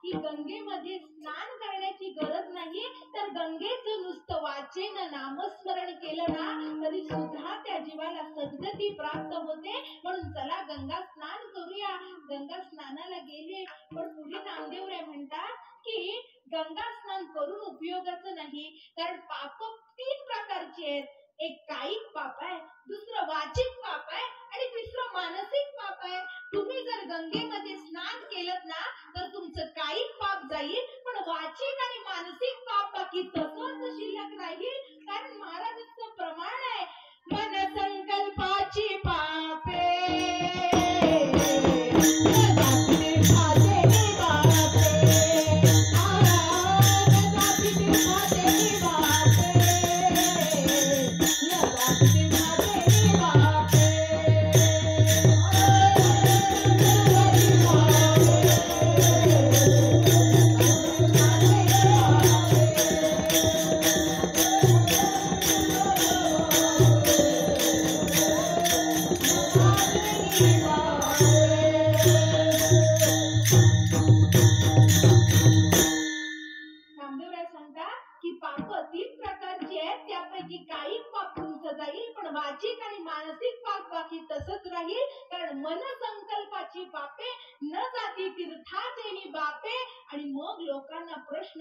की गंगेमध्ये स्नान करण्याची गरज नाही, तर गंगेचं नुसतं वाचेन नामस्मरण केलं ना तरी सुद्धा त्या जीवाला सद्गती प्राप्त होते. म्हणून चला गंगा स्नान करूया. गंगा स्नानाला गेले, पण पुढे नामदेवराय म्हणतात की गंगा स्नान करून उपयोगाचं नाही, कारण पाप 3 प्रकारची आहेत. एक कायिक पाप आहे, दुसरं वाचिक पाप आहे आणि तिसरं मानसिक पाप आहे. तुम्ही जर गंगेमध्ये स्नान केलं ना तर तुमचं कायिक पाप जाईल, पण वाचिक आणि मानसिक पाप बाकी तसंच शिल्लक राहील. कारण महाराजांचं प्रमाण आहे, मन संकल्पाची पापे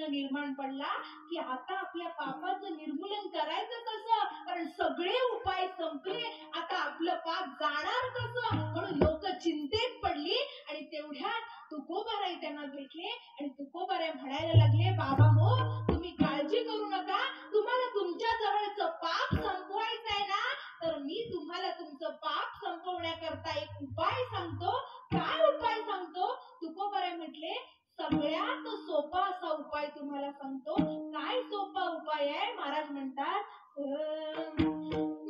निर्माण पडला की आता आपल्या पापाचं निर्मूलन करायचं कसं, कारण सगळे उपाय संपले, आता आपलं पाप जाणार कसं. म्हणून लोक चिंतेत पडली आणि तेवढ्यात तुकोबाराय त्यांना भेटले आणि तुकोबाराय म्हणायला लागले, बाबा हो तुम्ही काळजी करू नका, तुम्हाला तुमच्या जवळचं पाप संपवायचं आहे ना, तर मी तुम्हाला तुमचं पाप संपवण्याकरता एक उपाय सांगतो. काय उपाय सांगतो? तुकोबाराय म्हटले, सगळ्यात सोपा असा उपाय तुम्हाला सांगतो. काय सोपा उपाय आहे? महाराज म्हणतात,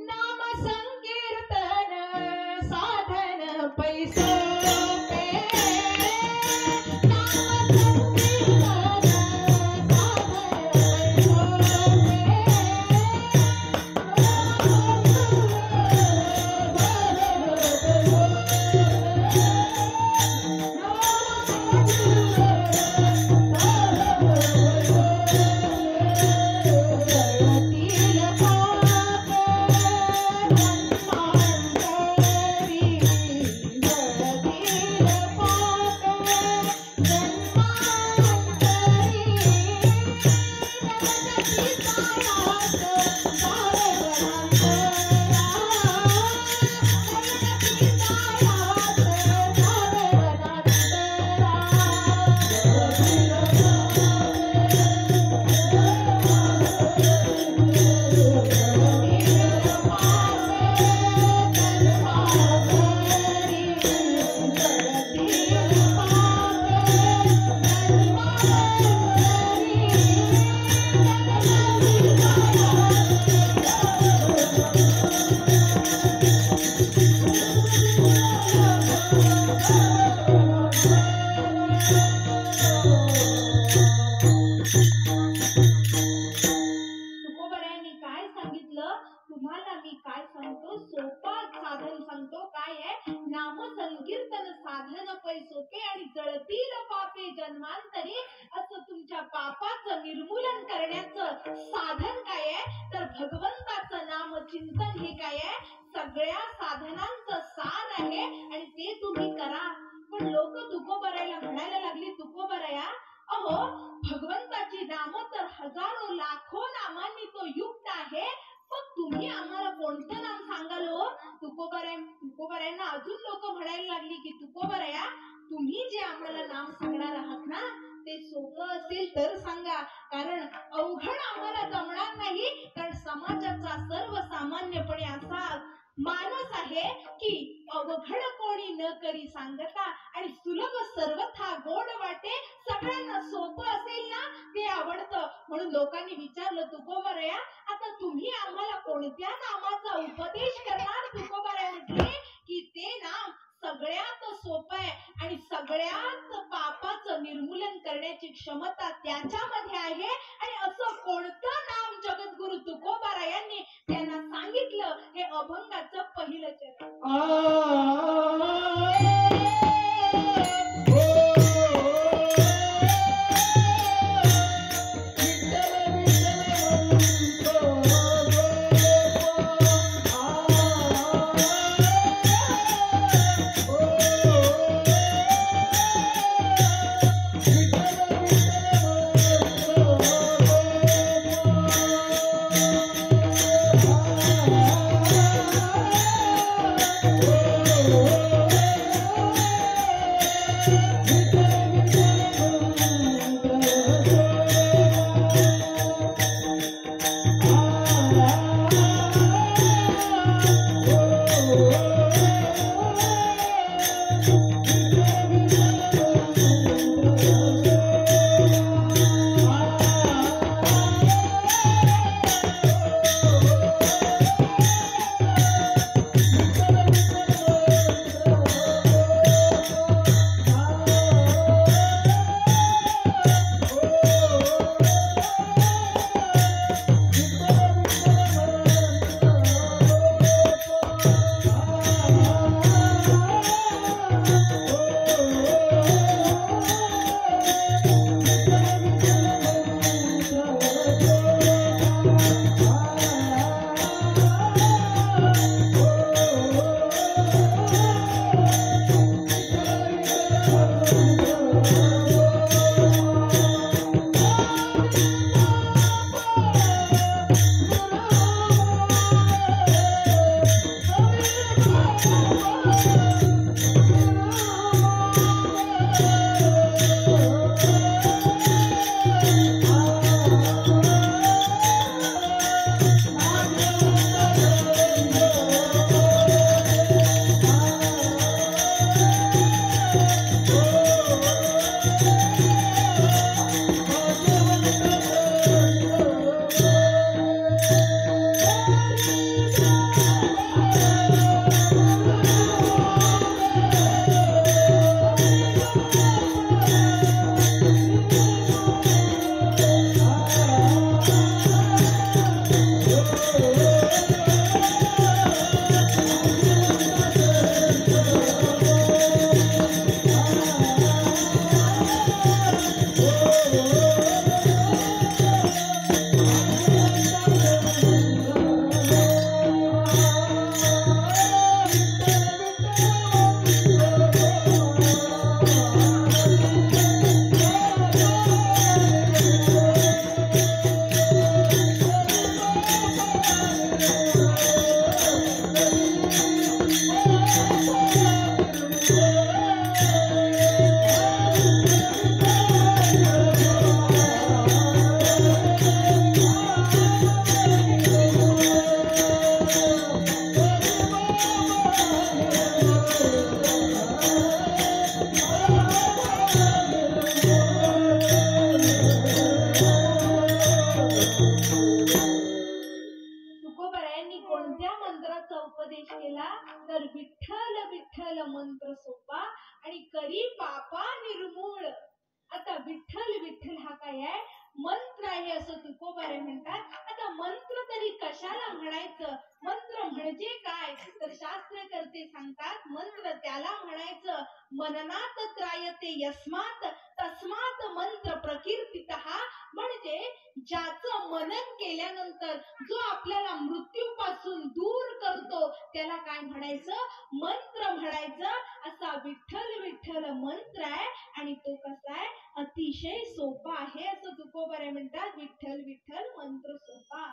नाम संकीर्तन साधन पैसो क्षमता त्याच्यामध्ये आहे. आणि असं कोणतं नाम जगद्गुरु तुकोबारायांनी त्यांना सांगितलं, हे अभंगाचं पहिलं चरण. तर विठ्ठल विठ्ठल मंत्र सोपा आणि करी पापा निर्मूळ. आता विठ्ठल विठ्ठल हा काय आहे? मंत्र आहे असं तुकोबारे म्हणतात. आता मंत्र तरी कशाला म्हणायचं? मंत्र म्हणजे काय? तर शास्त्रकर्ते सांगतात मंत्र त्याला म्हणायचं मननात त्रायते यस्मात तस्मात मंत्र प्रकीर्तितः. म्हणजे ज्याचं मनन केल्यानंतर जो आपल्याला मृत्यूपासून दूर करतो त्याला काय म्हणायचं? मंत्र म्हणायचं. असा विठ्ठल विठ्ठल मंत्र आहे आणि तो कसा आहे? अतिशय सोपा आहे असं तुकोबारे म्हणतात. विठ्ठल विठ्ठल मंत्र सोपा.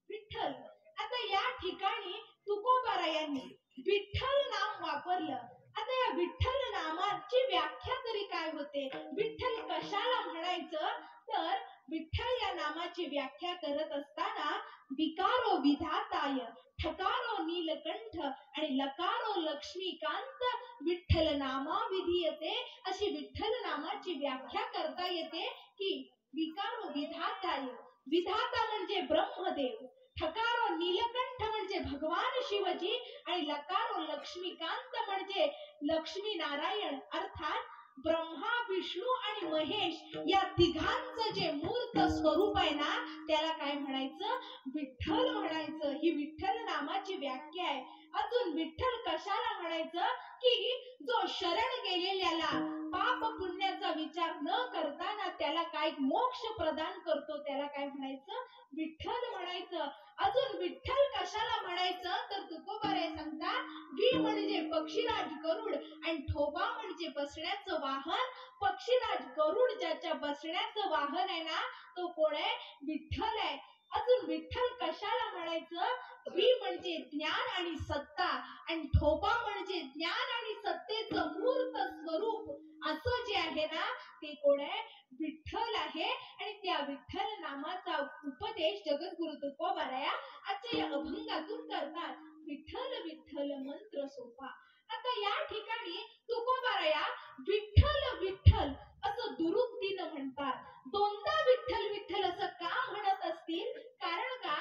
विठ्ठल. आता या ठिकाणी तुकोबारायांनी विठ्ठल नाम वापरलं. आता या विठ्ठल नामाची व्याख्या तरी काय होते? विठ्ठल कशाला म्हणायचं? तर विठ्ठल या नामाची व्याख्या करत असताना विकारो विधाताय, ठकारो नीलकंठ आणि लकारो लक्ष्मीकांत विठ्ठल नामा विधीयते. अशी विठ्ठल नामाची व्याख्या करता येते की विकारो विधाताय, विधाता म्हणजे ब्रह्मदेव, ठकारो नीलकंठ म्हणजे भगवान शिवजी आणि लकारो लक्ष्मीकांत म्हणजे लक्ष्मी नारायण अर्थात ब्रह्मा विष्णू आणि महेश या तिघांचं जे मूर्त स्वरूप आहे ना त्याला काय म्हणायचं? विठ्ठल म्हणायचं. ही विठ्ठल नामाची व्याख्या आहे. अजून विठ्ठल कशाला म्हणायचं? की जो शरण गेलेल्याला पाप पुण्याचा विचार न करताना त्याला काय मोक्ष प्रदान करतो त्याला काय म्हणायचं? विठ्ठल म्हणायचं. अजून विठ्ठल कशाला म्हणायचं? तर तुकोबारे सांगतात वि म्हणजे पक्षीराज गरुड आणि ठोबा म्हणजे बसण्याचं वाहन. पक्षीराज गरुड ज्याच्या बसण्याचं वाहन आहे ना तो कोण आहे? विठ्ठल आहे. अजून विठ्ठल कशाला म्हणायचं? वि म्हणजे ज्ञान आणि सत्ता आणि ठोबा म्हणजे ज्ञान आणि सत्तेचं मूर्त स्वरूप असं जे आहे ना ते कोण आहे? विठ्ठल आहे. आणि त्या विठ्ठल नामाचा उपदेश जगद्गुरु तुकोबाराया आजच्या या अभंगातून करतात. विठ्ठल विठ्ठल मंत्र सोपा. आता या ठिकाणी तुकोबाराया विठ्ठल विठ्ठल असं दुरुक्तीनं म्हणतात. दोनदा विठ्ठल विठ्ठल असं का म्हणत असतील? कारण का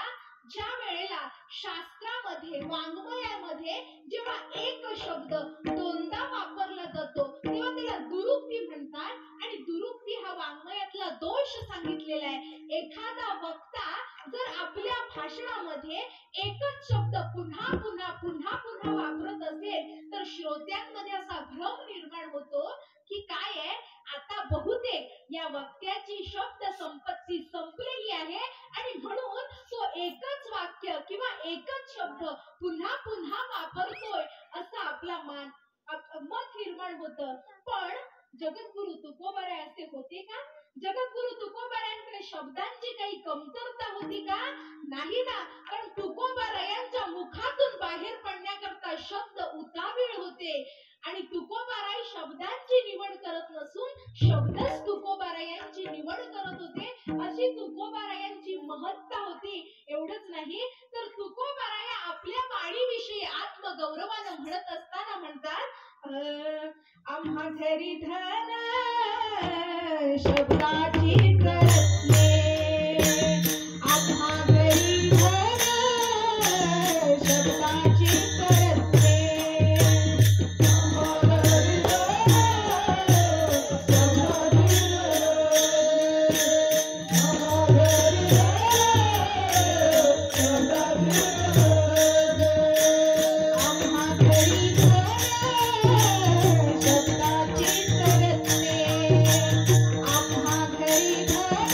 ज्या वेळेला शास्त्रामध्ये वाङ्मयामध्ये जेव्हा एक शब्द दोनदा वापरला जातो तेव्हा त्याला दुरुक्ती म्हणतात. आणि दुरुक्ती हा वाङ्मयातला दोष सांगितलेला आहे. एखादा वक्ता जर आपल्या भाषणामध्ये एकच शब्द पुन्हा पुन्हा पुन्हा पुन्हा वापरत असेल तर श्रोत्यांमध्ये असा भ्रम निर्माण होतो की काय आहे आता बहुतेक या वक्त्याची शब्द संपत्ती संपलेली आहे आणि म्हणून तो एकच वाक्य किंवा एकच शब्द पुन्हा पुन्हा वापरतोय असं आपला मत निर्माण होतं. पण जगद्गुरु तुकोबाराय असे होते का? जगद्गुरु तुकोबारायांकडे शब्दांची काही कमतरता होती का? नाही ना. कारण तुकोबारायांच्या मुखातून बाहेर पडण्याकरता शब्द उतावीळ होते आणि तुकोबाराय शब्दांची निवड करत नसून शब्दच तुकोबारायांची निवड करत होते. अशी तुकोबारायांची महत्ता होती. एवढंच नाही तर तुकोबाराया आपल्या वाणीविषयी आत्मगौरवानं म्हणत असताना म्हणतात आम्हा घरी धन शब्दाची तरतले, आम्हा घरी धन शब्दाची तरतले, आम्हा घरी धन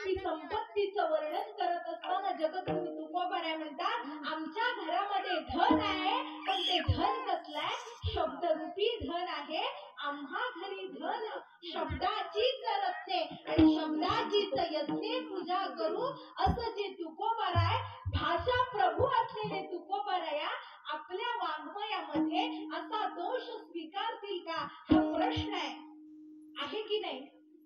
रूपी संपत्तीचं वर्णन करत असताना जगद्गुरु तुकोबाराय म्हणतात, आमच्या घरामध्ये धन आहे, पण ते धन कसलंय? शब्दरूपी धन आहे. आम्हा घरी धन शब्दाचीच रत्ने आणि शब्दाचीच यज्ञे पूजा करू, असं जे तुकोबाराय भाषा प्रभू असलेले तुकोबाराया आपल्या वाङ्मयामध्ये असा दोष स्वीकारतील का, हा प्रश्न आहे की नाही?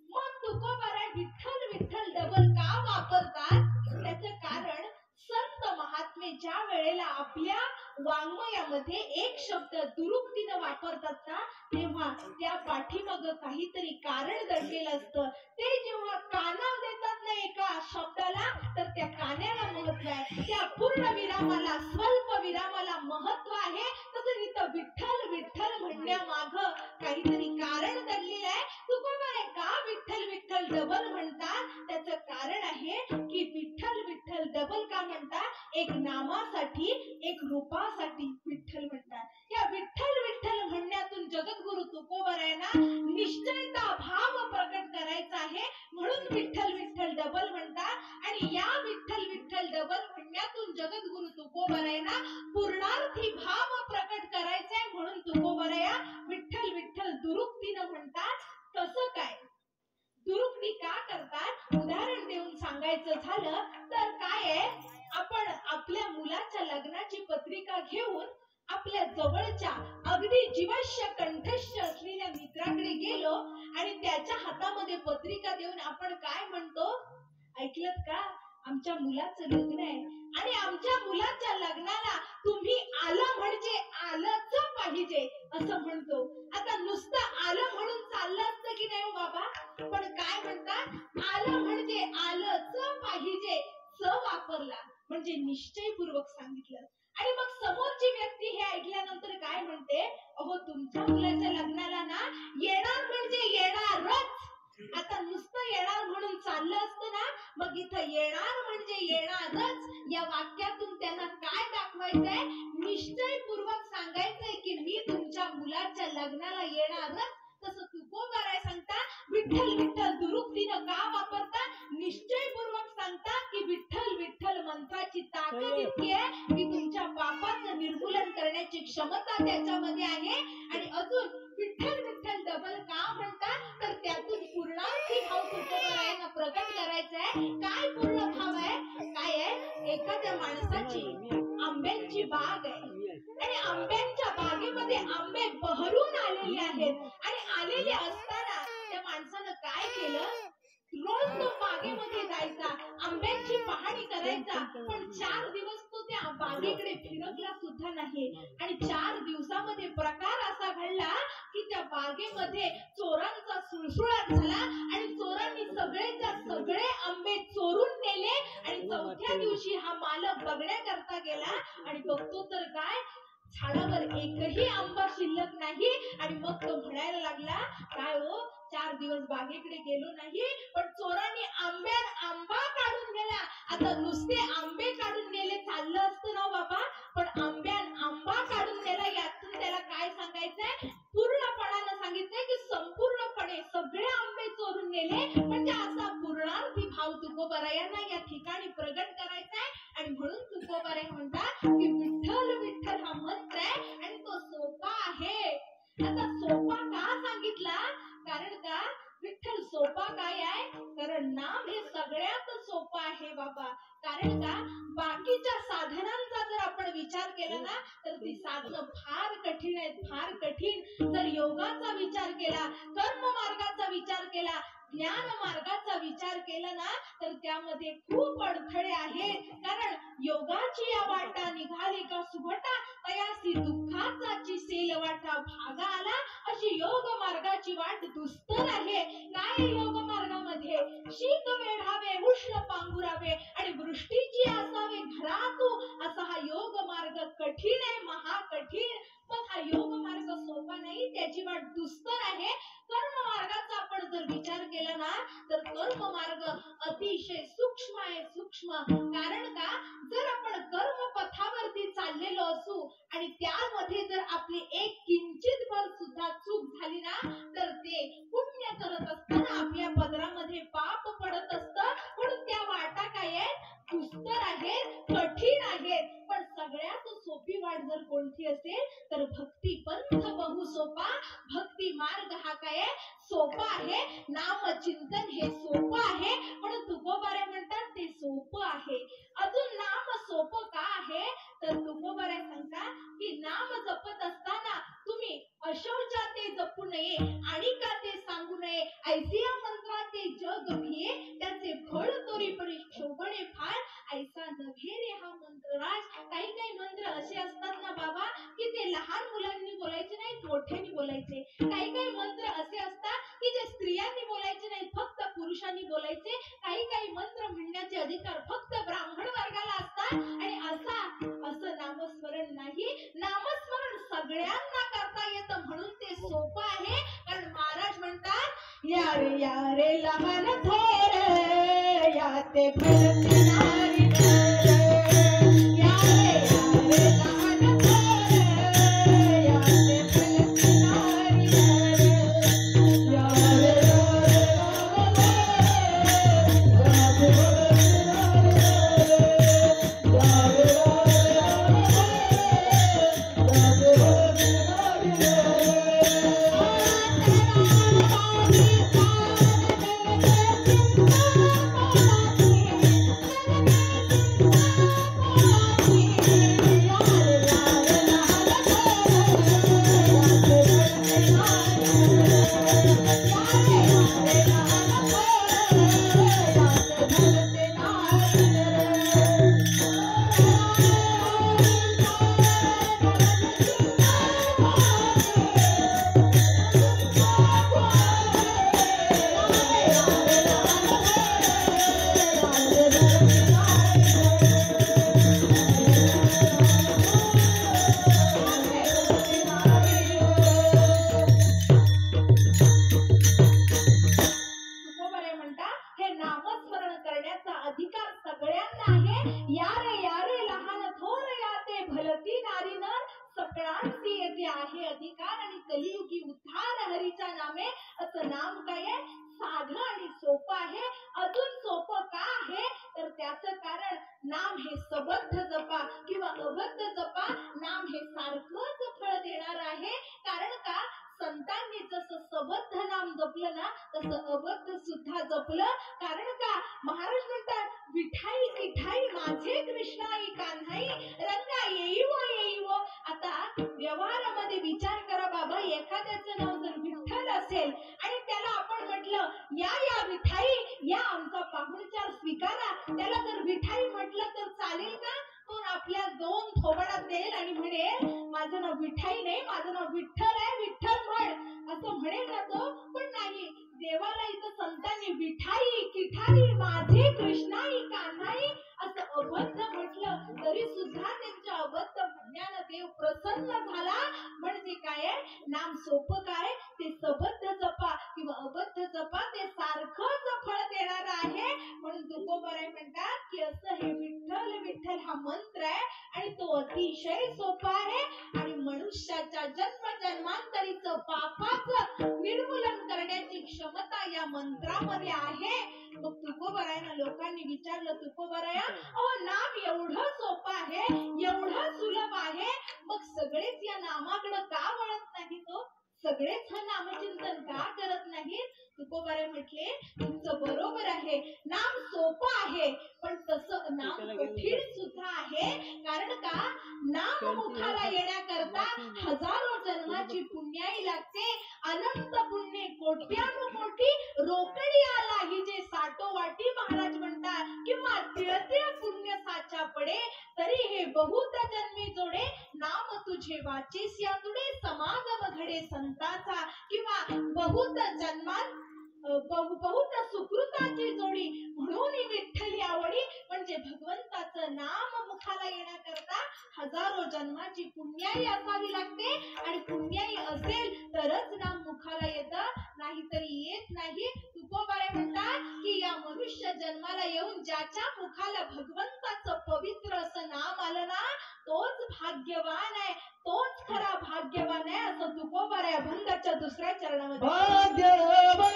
मग तुकोबाराय विठ्ठल विठ्ठल डबल का वापरतात? त्याचं कारण संत महात्मे ज्या वेळेला आपल्या वाङ्मयामध्ये एक शब्द दुरुक्तीने वापरतात ना, तेव्हा त्या पाठीमाग काहीतरी कारण दडलेलं असतं. ते जेव्हा काना देतात ना एका शब्दाला, तर त्या कान्याला महत्व आहे, त्या पूर्ण विरामाला स्वल्प विरामाला महत्व आहे. तसं इथं विठ्ठल विठ्ठल म्हणण्यामाग काहीतरी कारण दडलेलं आहे. तुकोबाराय का विठ्ठल विठ्ठल डबल म्हणतात? त्याचं कारण आहे की विठ्ठल विठ्ठल डबल का म्हणतात? एक नामासाठी, एक रूपासाठी विठ्ठल म्हणतात. या विठ्ठल विठ्ठल म्हणण्यातून जगद्गुरु तुकोबारायांना निश्चयता भाव प्रकट करायचा आहे, म्हणून विठ्ठल विठ्ठल डबल म्हणतात. आणि या विठ्ठल विठ्ठल डबल म्हणण्यातून जगद्गुरु तुकोबारायांना पूर्णार्थी भाव प्रकट करायचा आहे, म्हणून तुकोबाराया विठ्ठल विठ्ठल दुरुक्तीनं म्हणतात. कसं काय? दुरुक्ती का करतात? उदाहरण देऊन सांगायचं झालं तर काय आहे, आपण आपल्या मुलाच्या लग्नाची पत्रिका घेऊन आपल्या जवळच्या अगदी जीवश्य कंठस्थ असलेल्या मित्राकडे गेलो आणि त्याच्या हातामध्ये पत्रिका देऊन आपण काय म्हणतो? ऐकलत का? आमच्या मुलाचं लग्न आहे आणि आमच्या मुलाच्या लग्नाला तुम्ही आलं म्हणजे आलंच पाहिजे असं म्हणतो. आता नुसतं आलं म्हणून चाललं असतं की नाही बाबा? पण काय म्हणतात? आलं म्हणजे आलंच पाहिजे, स वापरला म्हणजे निश्चयपूर्वक सांगितलं. आणि मग समोरची व्यक्ती हे ऐकल्यानंतर काय म्हणते? अहो तुमच्या मुलाच्या लग्नाला ना येणार म्हणजे येणारच. आता नुसतं येणार म्हणून चाललं असतं ना, मग इथं येणार म्हणजे येणारच या वाक्यातून त्यांना काय दाखवायचंय? निश्चयपूर्वक सांगायचंय की मी तुमच्या मुलाच्या लग्नाला येणारच. तसं तुकोबाराय सांगता विठ्ठल विठ्ठल दुरुक्तीनं का वापरता? निश्चयपूर्वक सांगता की विठ्ठल विठ्ठल मंत्राची ताकद इतकी आहे की तुमच्या पापाचं निर्मूलन करण्याची क्षमता त्याच्यामध्ये आहे. आणि अजून विठ्ठल विठ्ठल डबल का म्हणतात? तर त्यातून पूर्णार्थी भाव तुकोबारायांना प्रकट करायचा आहे. काय पूर्ण भाव आहे? काय आहे? एखाद्या माणसाची आंब्यांची बाग आहे आणि आंब्यांच्या बागेमध्ये आंबे बहरून आलेले आहेत आणि आलेले असताना त्या माणसानं काय केलं? रोज तो बागेमध्ये जायचा, आंब्यांची पाहणी करायचा, पण 4 दिवस तो त्या बागेकडे फिरकला सुद्धा नाही. आणि 4 दिवसामध्ये प्रकार असा घडला की त्या बागेमध्ये चोरांचा सुळसुळाट झाला आणि चोरांनी सगळेच्या सगळे आंबे चोरून नेले. आणि 4थ्या दिवशी हा मालक बघण्याकरता गेला आणि बघतो तर काय, झाडावर एकही आंबा शिल्लक नाही. आणि मग तो म्हणायला लागला, काय हो 4 दिवस बागेकडे गेलो नाही, पण चोरांनी आंबा काढून गेला. आता नुसते आंबे काढून नेले चाललं असतं ना बाबा, पण आंबा काढून नेला. यातून त्याला काय सांगायचंय? पूर्णपणानं सांगितलंय की संपूर्णपणे सगळे आंबे चोरून नेले. म्हणजे असा पूर्णार्थी भाव तुकोबारायांना या ठिकाणी प्रगट करायचा आहे. आणि म्हणून तुकोबाराय म्हणतात की विठ्ठल विठ्ठल हा मंत्र आहे आणि तो सोपा आहे. आता सोपा का सांगितला? कारण का विठ्ठल सोपा काय आहे? कारण नाम हे सगळ्यात सोपं आहे बाबा. कारण का बाकीच्या साधनांचा जर आपण विचार केला ना, तर ती साधनं फार कठीण आहेत, फार कठीण. जर योगाचा विचार केला, कर्म मार्गाचा विचार केला, ज्ञान मार्गाचा विचार केला ना, तर त्यामध्ये खूप अडथळे आहेत. कारण योगाची या वाटा निघाली का सुभटा, तयासी दुःखाचाची सेल वाटा भागा आला. अशी योग मार्गाची वाट दुस्तर आहे. काय योग मार्गामध्ये? शीत वेढावे, उष्ण पांघुरावे आणि वृष्टीची असावे घरातू, असा हा योग मार्ग कठीण आहे, महाकठीण. मग हा योग मार्ग सोपा नाही, त्याची वाट दुस्तर आहे. कर्म मार्गाचा आपण जर विचार केला ना, तर कर्म मार्ग अतिशय सूक्ष्म आहे, सूक्ष्म. कारण का जर आपण कर्म पथावरती चाललेलो असू आणि त्यामध्ये जर आपली एक किंचित भर सुद्धा चूक झाली ना, तर ते पुण्य करत असताना आपल्या पदरामध्ये पाप पडत असतं. म्हणून कोणती असेल तर भक्ती पंथ बहु सोपा. भक्ती मार्ग हा काय सोपा आहे. नाम चिंतन हे सोपं आहे. म्हणून तुकोबारे म्हणतात ते सोपं आहे. अजून नाम सोपं का आहे तर तुकोबारे सांगतात की नाम जपत असताना तुम्ही अशौचाचे जपू नये आणि का ते सांगू नये. ऐसिया मंत्राचे जग भिये त्याचे फळ तोरी परी शोभणे फार. ऐसा नव्हे रे हा मंत्रराज. काही काही मंत्र असे असतात ना बाबा की ते लहान मुलांनी बोलायचे नाहीत, मोठ्यांनी बोलायचे. काही काही मंत्र असे असतात की जे स्त्रियांनी बोलायचे नाहीत, फक्त पुरुषांनी बोलायचे. काही काही मंत्र म्हणण्याचे अधिकार फक्त ब्राह्मण वर्गाला असतात. आणि असं नामस्मरण नाही. नामस्मरण सगळ्यांना करता येतं म्हणून ते सोपं आहे. कारण महाराज म्हणतात या रे लहान थोर या ते फलती नारी या रे लहान थोर या ते फलती नारी या बहुत सुकृताची जोडी म्हणून विठ्ठली आवडी. म्हणजे भगवंताचं नाम मुखाला येण्याकरता हजारो जन्माची पुण्याई असावी लागते. आणि पुण्याई असेल तरच नाम मुखाला येतं, नाहीतरी येत नाही. तुकोबारे म्हणतात की या मनुष्य जन्माला येऊन ज्याच्या मुखाला भगवंताचं पवित्र असं नाम आलं ना, तोच भाग्यवान आहे, तोच खरा भाग्यवान आहे. असं तुकोबारे अभंगाच्या दुसऱ्या चरणामध्ये भाग्यवंत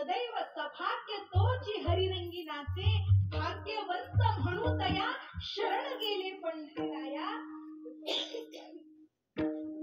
सदैव सभाग्य तोची हरिरंगी नाचे, भाग्यवंत म्हणू तया शरण गेले पंढरीराया.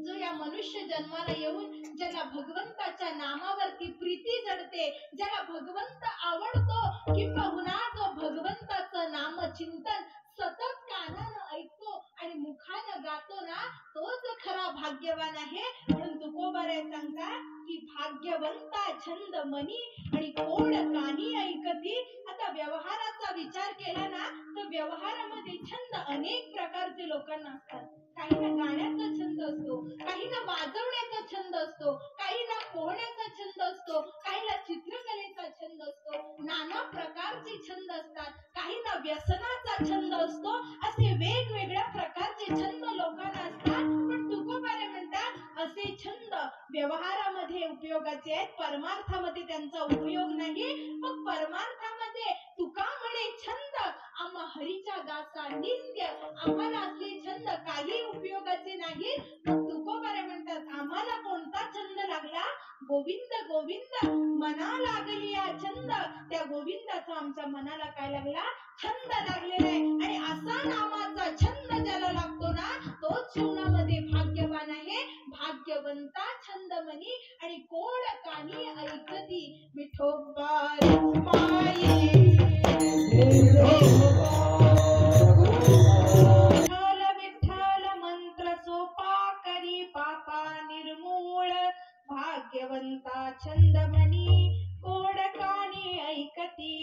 जो या मनुष्य जन्माला येऊन ज्याला भगवंताच्या नामावरती प्रीती जडते, ज्याला भगवंत आवडतो, किंबहुना जो भगवंताचं नाम चिंतन सतत कानानं ऐकतो आणि मुखानं गातो ना, तोच खरा भाग्यवान आहे. म्हणून तुकोबाराय सांगतात की भाग्यवंता छंद मनी आणि कोण कानी ऐकती. आता व्यवहाराचा विचार केला ना, तर व्यवहारामध्ये छंद अनेक प्रकारचे लोकांना असतात. काहींना गाण्याचा छंद असतो, काहींना वाजवण्याचा छंद असतो, काहींना पोहण्याचा छंद असतो, काहींना चित्रकलेचा छंद असतो. नाना प्रकारचे छंद असतात. काहींना व्यसनाचा छंद असतो. असे वेगवेगळ्या प्रकारचे छंद लोकांना असतात. पण तुकोबारे म्हणतात असे छंद व्यवहारामध्ये उपयोगाचे आहेत, परमार्थामध्ये त्यांचा उपयोग नाही. मग परमार्थामध्ये तुका म्हणे छंद आम्हा हरीच्या दासा नित्य, आम्हाला असले छंद काही उपयोगाचे नाही. मग तुकोबारे म्हणतात आम्हाला कोणता छंद लागला? गोविंद गोविंद मना लागली या छंद. त्या गोविंदाचा आमच्या मनाला काय लागला? छंद लागलेला आहे. आणि असा नामाचा छंद ज्याला लागतो ना, तोच जीवनामध्ये भाग्यवान आहे. भाग्यवंता छंद मनी आणि कोण कानी ऐकती. विठोबा माई विठ्ठल विठ्ठल मंत्र सोपा करी पापा निर्मूळ. भाग्यवंता छंद मनी कोण कानी ऐकती.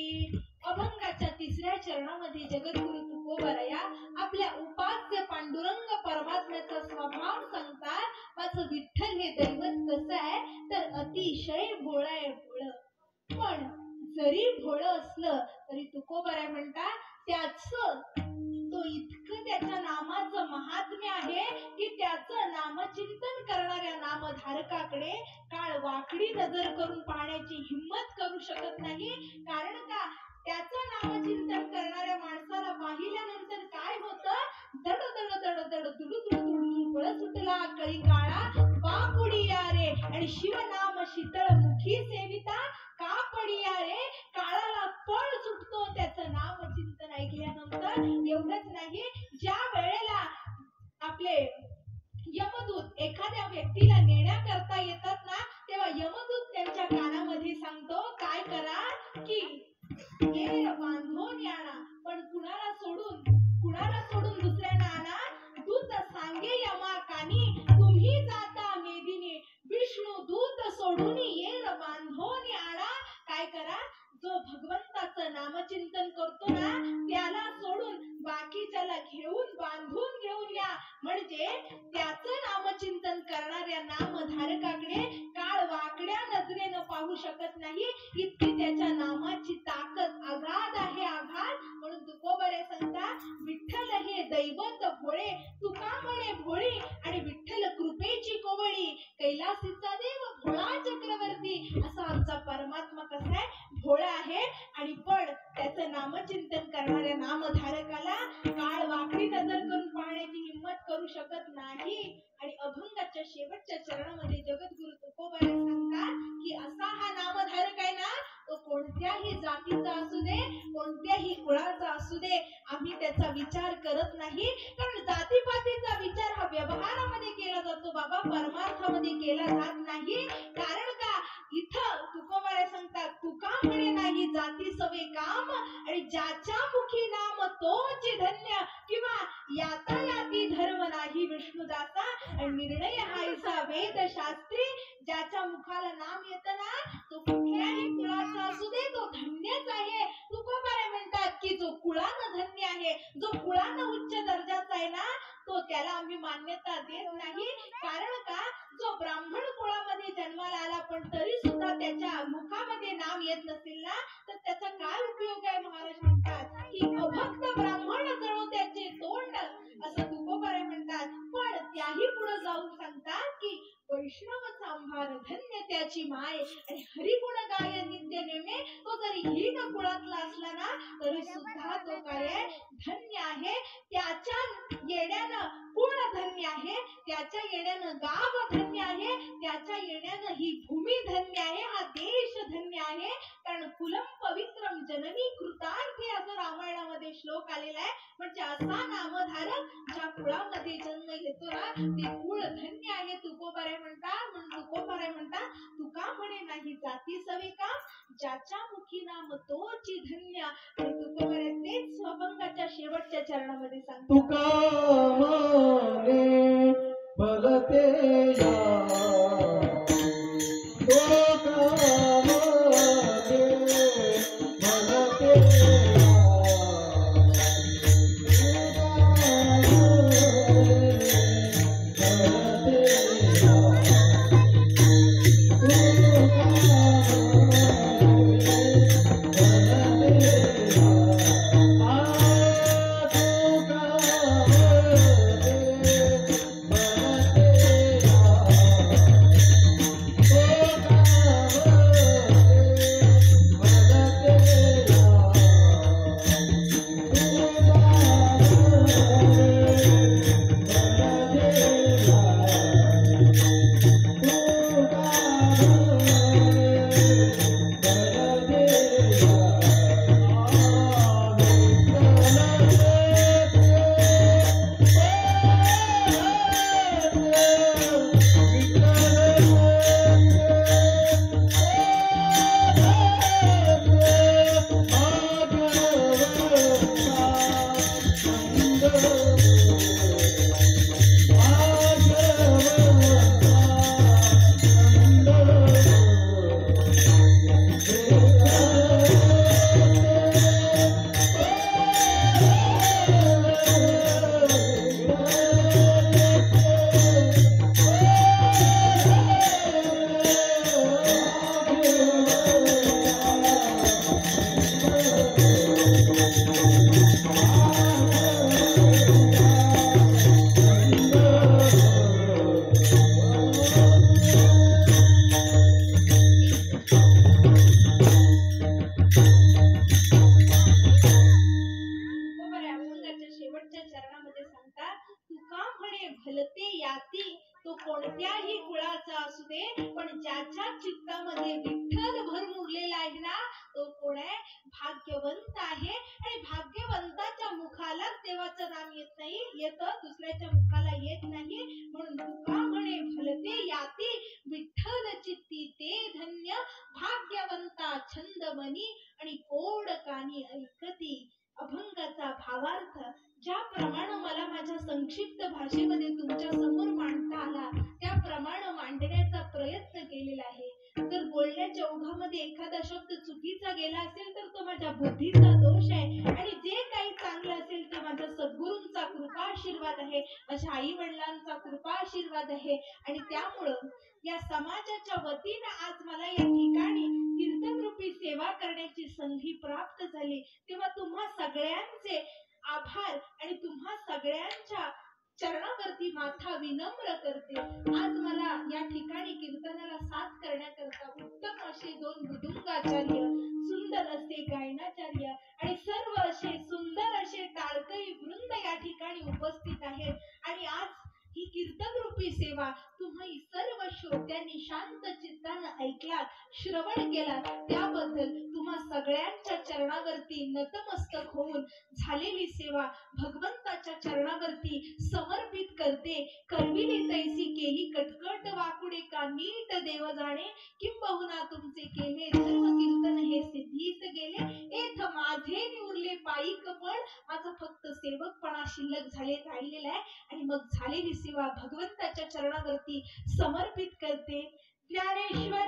अभंगाच्या तिसऱ्या चरणामध्ये जगद्गुरु तुकोबाराया आपल्या उपास्य पांडुरंग परमात्म्याचा स्वभाव सांगतात. माझं विठ्ठल हे दैवत कसं आहे तर अतिशय भोळ आहे, भोळ. पण जरी भोळ असलं तरी तुकोबाराय म्हणतात त्याचं तो इतकं त्याच्या नामाचं महात्म्य आहे की त्याचं नामचिंतन करणाऱ्या नामधारकाकडे काळ वाकडी नजर करून पाहण्याची हिम्मत करू शकत नाही. कारण का? त्याचं नामचिंतन करणाऱ्या माणसाला पाहिल्यानंतर काय होतं? दड दड दड दड दुडू दुडू दुडू बळ सुटला कळी काळा का पुढिया रे. आणि शिवनाम शीतळ मुखी सेविता का पडिया रे. काळाला पळ सुटतो त्याचं नामचिंतन ऐकल्यानंतर. एवढंच नाही, ज्या वेळेला आपले यमदूत एखाद्या व्यक्तीला नेण्याकरता येतात ना, तेव्हा यमदूत त्यांच्या कानामध्ये सांगतो काय करा की हे बांधून आणा. पण कुणाला सोडून दुसऱ्यांना आणा. दूत सांगे यमा कानी तुम्ही जाता मेदिनी. विष्णू दूत सोडून ये बांधून आणा. काय करा? जो भगवंताचं नामचिंतन करतो ना, त्याला सोडून बाकीच्याला बांधून घेऊन या. म्हणजे त्याचं नामचिंतन करणाऱ्या नामधारकाकडे काळ वाकड्या नजरेनं पाहू शकत नाही. इतकी त्याच्या नामाची ताकद अगाध आहे, अगाध. म्हणून तुकोबारे सांगतात विठ्ठल हे दैवत भोळे. तुका म्हणे भोळी आणि विठ्ठल कृपेची कोवळी. कैलासीचा देव भोळा चक्रवर्ती. असा आमचा परमात्मा कसा आहे? भोळा आहे. आणि पण त्याचं नामचिंतन करणाऱ्या नामधारकाला काळ वाकडी नजर करून पाहण्याची हिम्मत करू शकत नाही. आणि अभंगाच्या शेवटच्या चरणामध्ये जगद्गुरु तुकोबारे सांगतात की असा हा नामधारक आहे ना, तो कोणत्याही जातीचा असू दे, कोणत्याही कुळाचा असू दे, आम्ही त्याचा विचार करत नाही. कारण जातीपातीचा विचार हा व्यवहारामध्ये केला जातो बाबा, परमार्थामध्ये केला जात नाही. कारण का? इथं तुकोबारे सांगतात तुका म्हणे नाही जाती सवे काम आणि ज्याच्या मुखी नाम तोच धन्य. किंवा याता याती धर्म नाही विष्णुदासा. आणि निर्णय हायसा वेद शास्त्री. ज्याच्या मुखाला नाम येतं ना, तो कुठल्याही कुळाचा असू दे, तो धन्यच आहे. तुकोबारे म्हणतात की जो कुळानं धन्य आहे, जो कुळानं उच्च दर्जाचा आहे ना, तो त्याला आम्ही मान्यता देत नाही. कारण का? जो ब्राह्मण कुळामध्ये जन्माला आला पण तरी सुद्धा त्याच्या मुखामध्ये नाम येत नसेल ना, तर त्याचा काय उपयोग आहे? महाराज म्हणतात की अभक्त ब्राह्मण जळो त्याचे तोंड. असं तुकोबारे म्हणतात. पण त्याही पुढे जाऊन सांगतात की वैष्णव सांभार धन्य त्याची माय. आणि हरिगुण गाय नित्य नेमे. तो जरी हीन कुळातला असला ना, तरी सुद्धा तो काय आहे? धन्य आहे. त्याच्या येण्यानं कुळ धन्य आहे, त्याच्या येण्यानं गाव धन्य आहे, त्याच्या येण्यानं ही भूमी धन्य आहे, हा देश धन्य आहे. श्लोक आलेला आहे. म्हणजे असा नामधारक ज्या कुळामध्ये जन्म घेतो ना ते कुळ धन्य आहे. तुकोबाराय म्हणतात म्हणून तुकोबाराय म्हणतात तुका म्हणे नाही जाती सविका ज्याच्या मुखी नाम तोची धन्य. आणि तुकोबाराय तेच अभंगाच्या शेवटच्या चरणामध्ये सांगतात. तुका म्हणे भलते या भाग्यवंत आहे. आणि भाग्यवंताच्या मुखाला देवाचं नाम येत नाही, येतं दुसऱ्याच्या मुखाला येत नाही. म्हणून तुका म्हणे भलते याती विठ्ठल चित्ती ते धन्य. भाग्यवंता छंदमनी आणि कोड कानी ऐकती. अभंगाचा भावार्थ ज्याप्रमाणे मला माझ्या संक्षिप्त भाषेमध्ये तुमच्या समोर मांडता आला त्याप्रमाणे मांडण्याचा प्रयत्न केलेला आहे. जर बोलण्याच्या ओघामध्ये एखादा शब्द चुकीचा गेला असेल तर तो माझ्या बुद्धीचा दोष आहे, आणि जे काही चांगलं असेल ते माझ्या सद्गुरूंचा कृपा आशीर्वाद आहे, माझ्या आई वडिलांचा कृपा आशीर्वाद आहे. आणि त्यामुळं या समाजाच्या वतीनं आज मला या ठिकाणी कीर्तन रूपी सेवा करण्याची संधी प्राप्त झाली. तेव्हा तुम्हा सगळ्यांचे आभार आणि तुम्हा सगळ्यांच्या चरणावरती माथा विनम्र करते. आज मला या ठिकाणी कीर्तनाला साथ करण्याकरता उत्तम असे 2 मृदुंगाचार्य, सुंदर असे गायनाचार्य आणि सर्व असे सुंदर असे टाळकरी वृंद या ठिकाणी उपस्थित आहेत. आणि आज ही कीर्तन रूपी सेवा तुम्ही सर्व श्रोत्यांनी शांत चित्तानं ऐकलात, श्रवण केलात, त्याबद्दल तुम्हा सगळ्यांच्या चरणावरती नतमस्तक होऊन झालेली सेवा भगवंताच्या चरणावरती समर्पित करते. करविली तैसी केली कटकट वाकुडे का नीट देव जाणे. किंबहुना तुमचे केले सर्व कीर्तन हे सिद्धीस गेले. एथ माझे निवडले पायिक पण माझा फक्त सेवकपणा शिल्लक झाले राहिलेला आहे. आणि मग झालेली सेवा भगवंताच्या चरणावरती समर्पित करते. ज्ञानेश्वर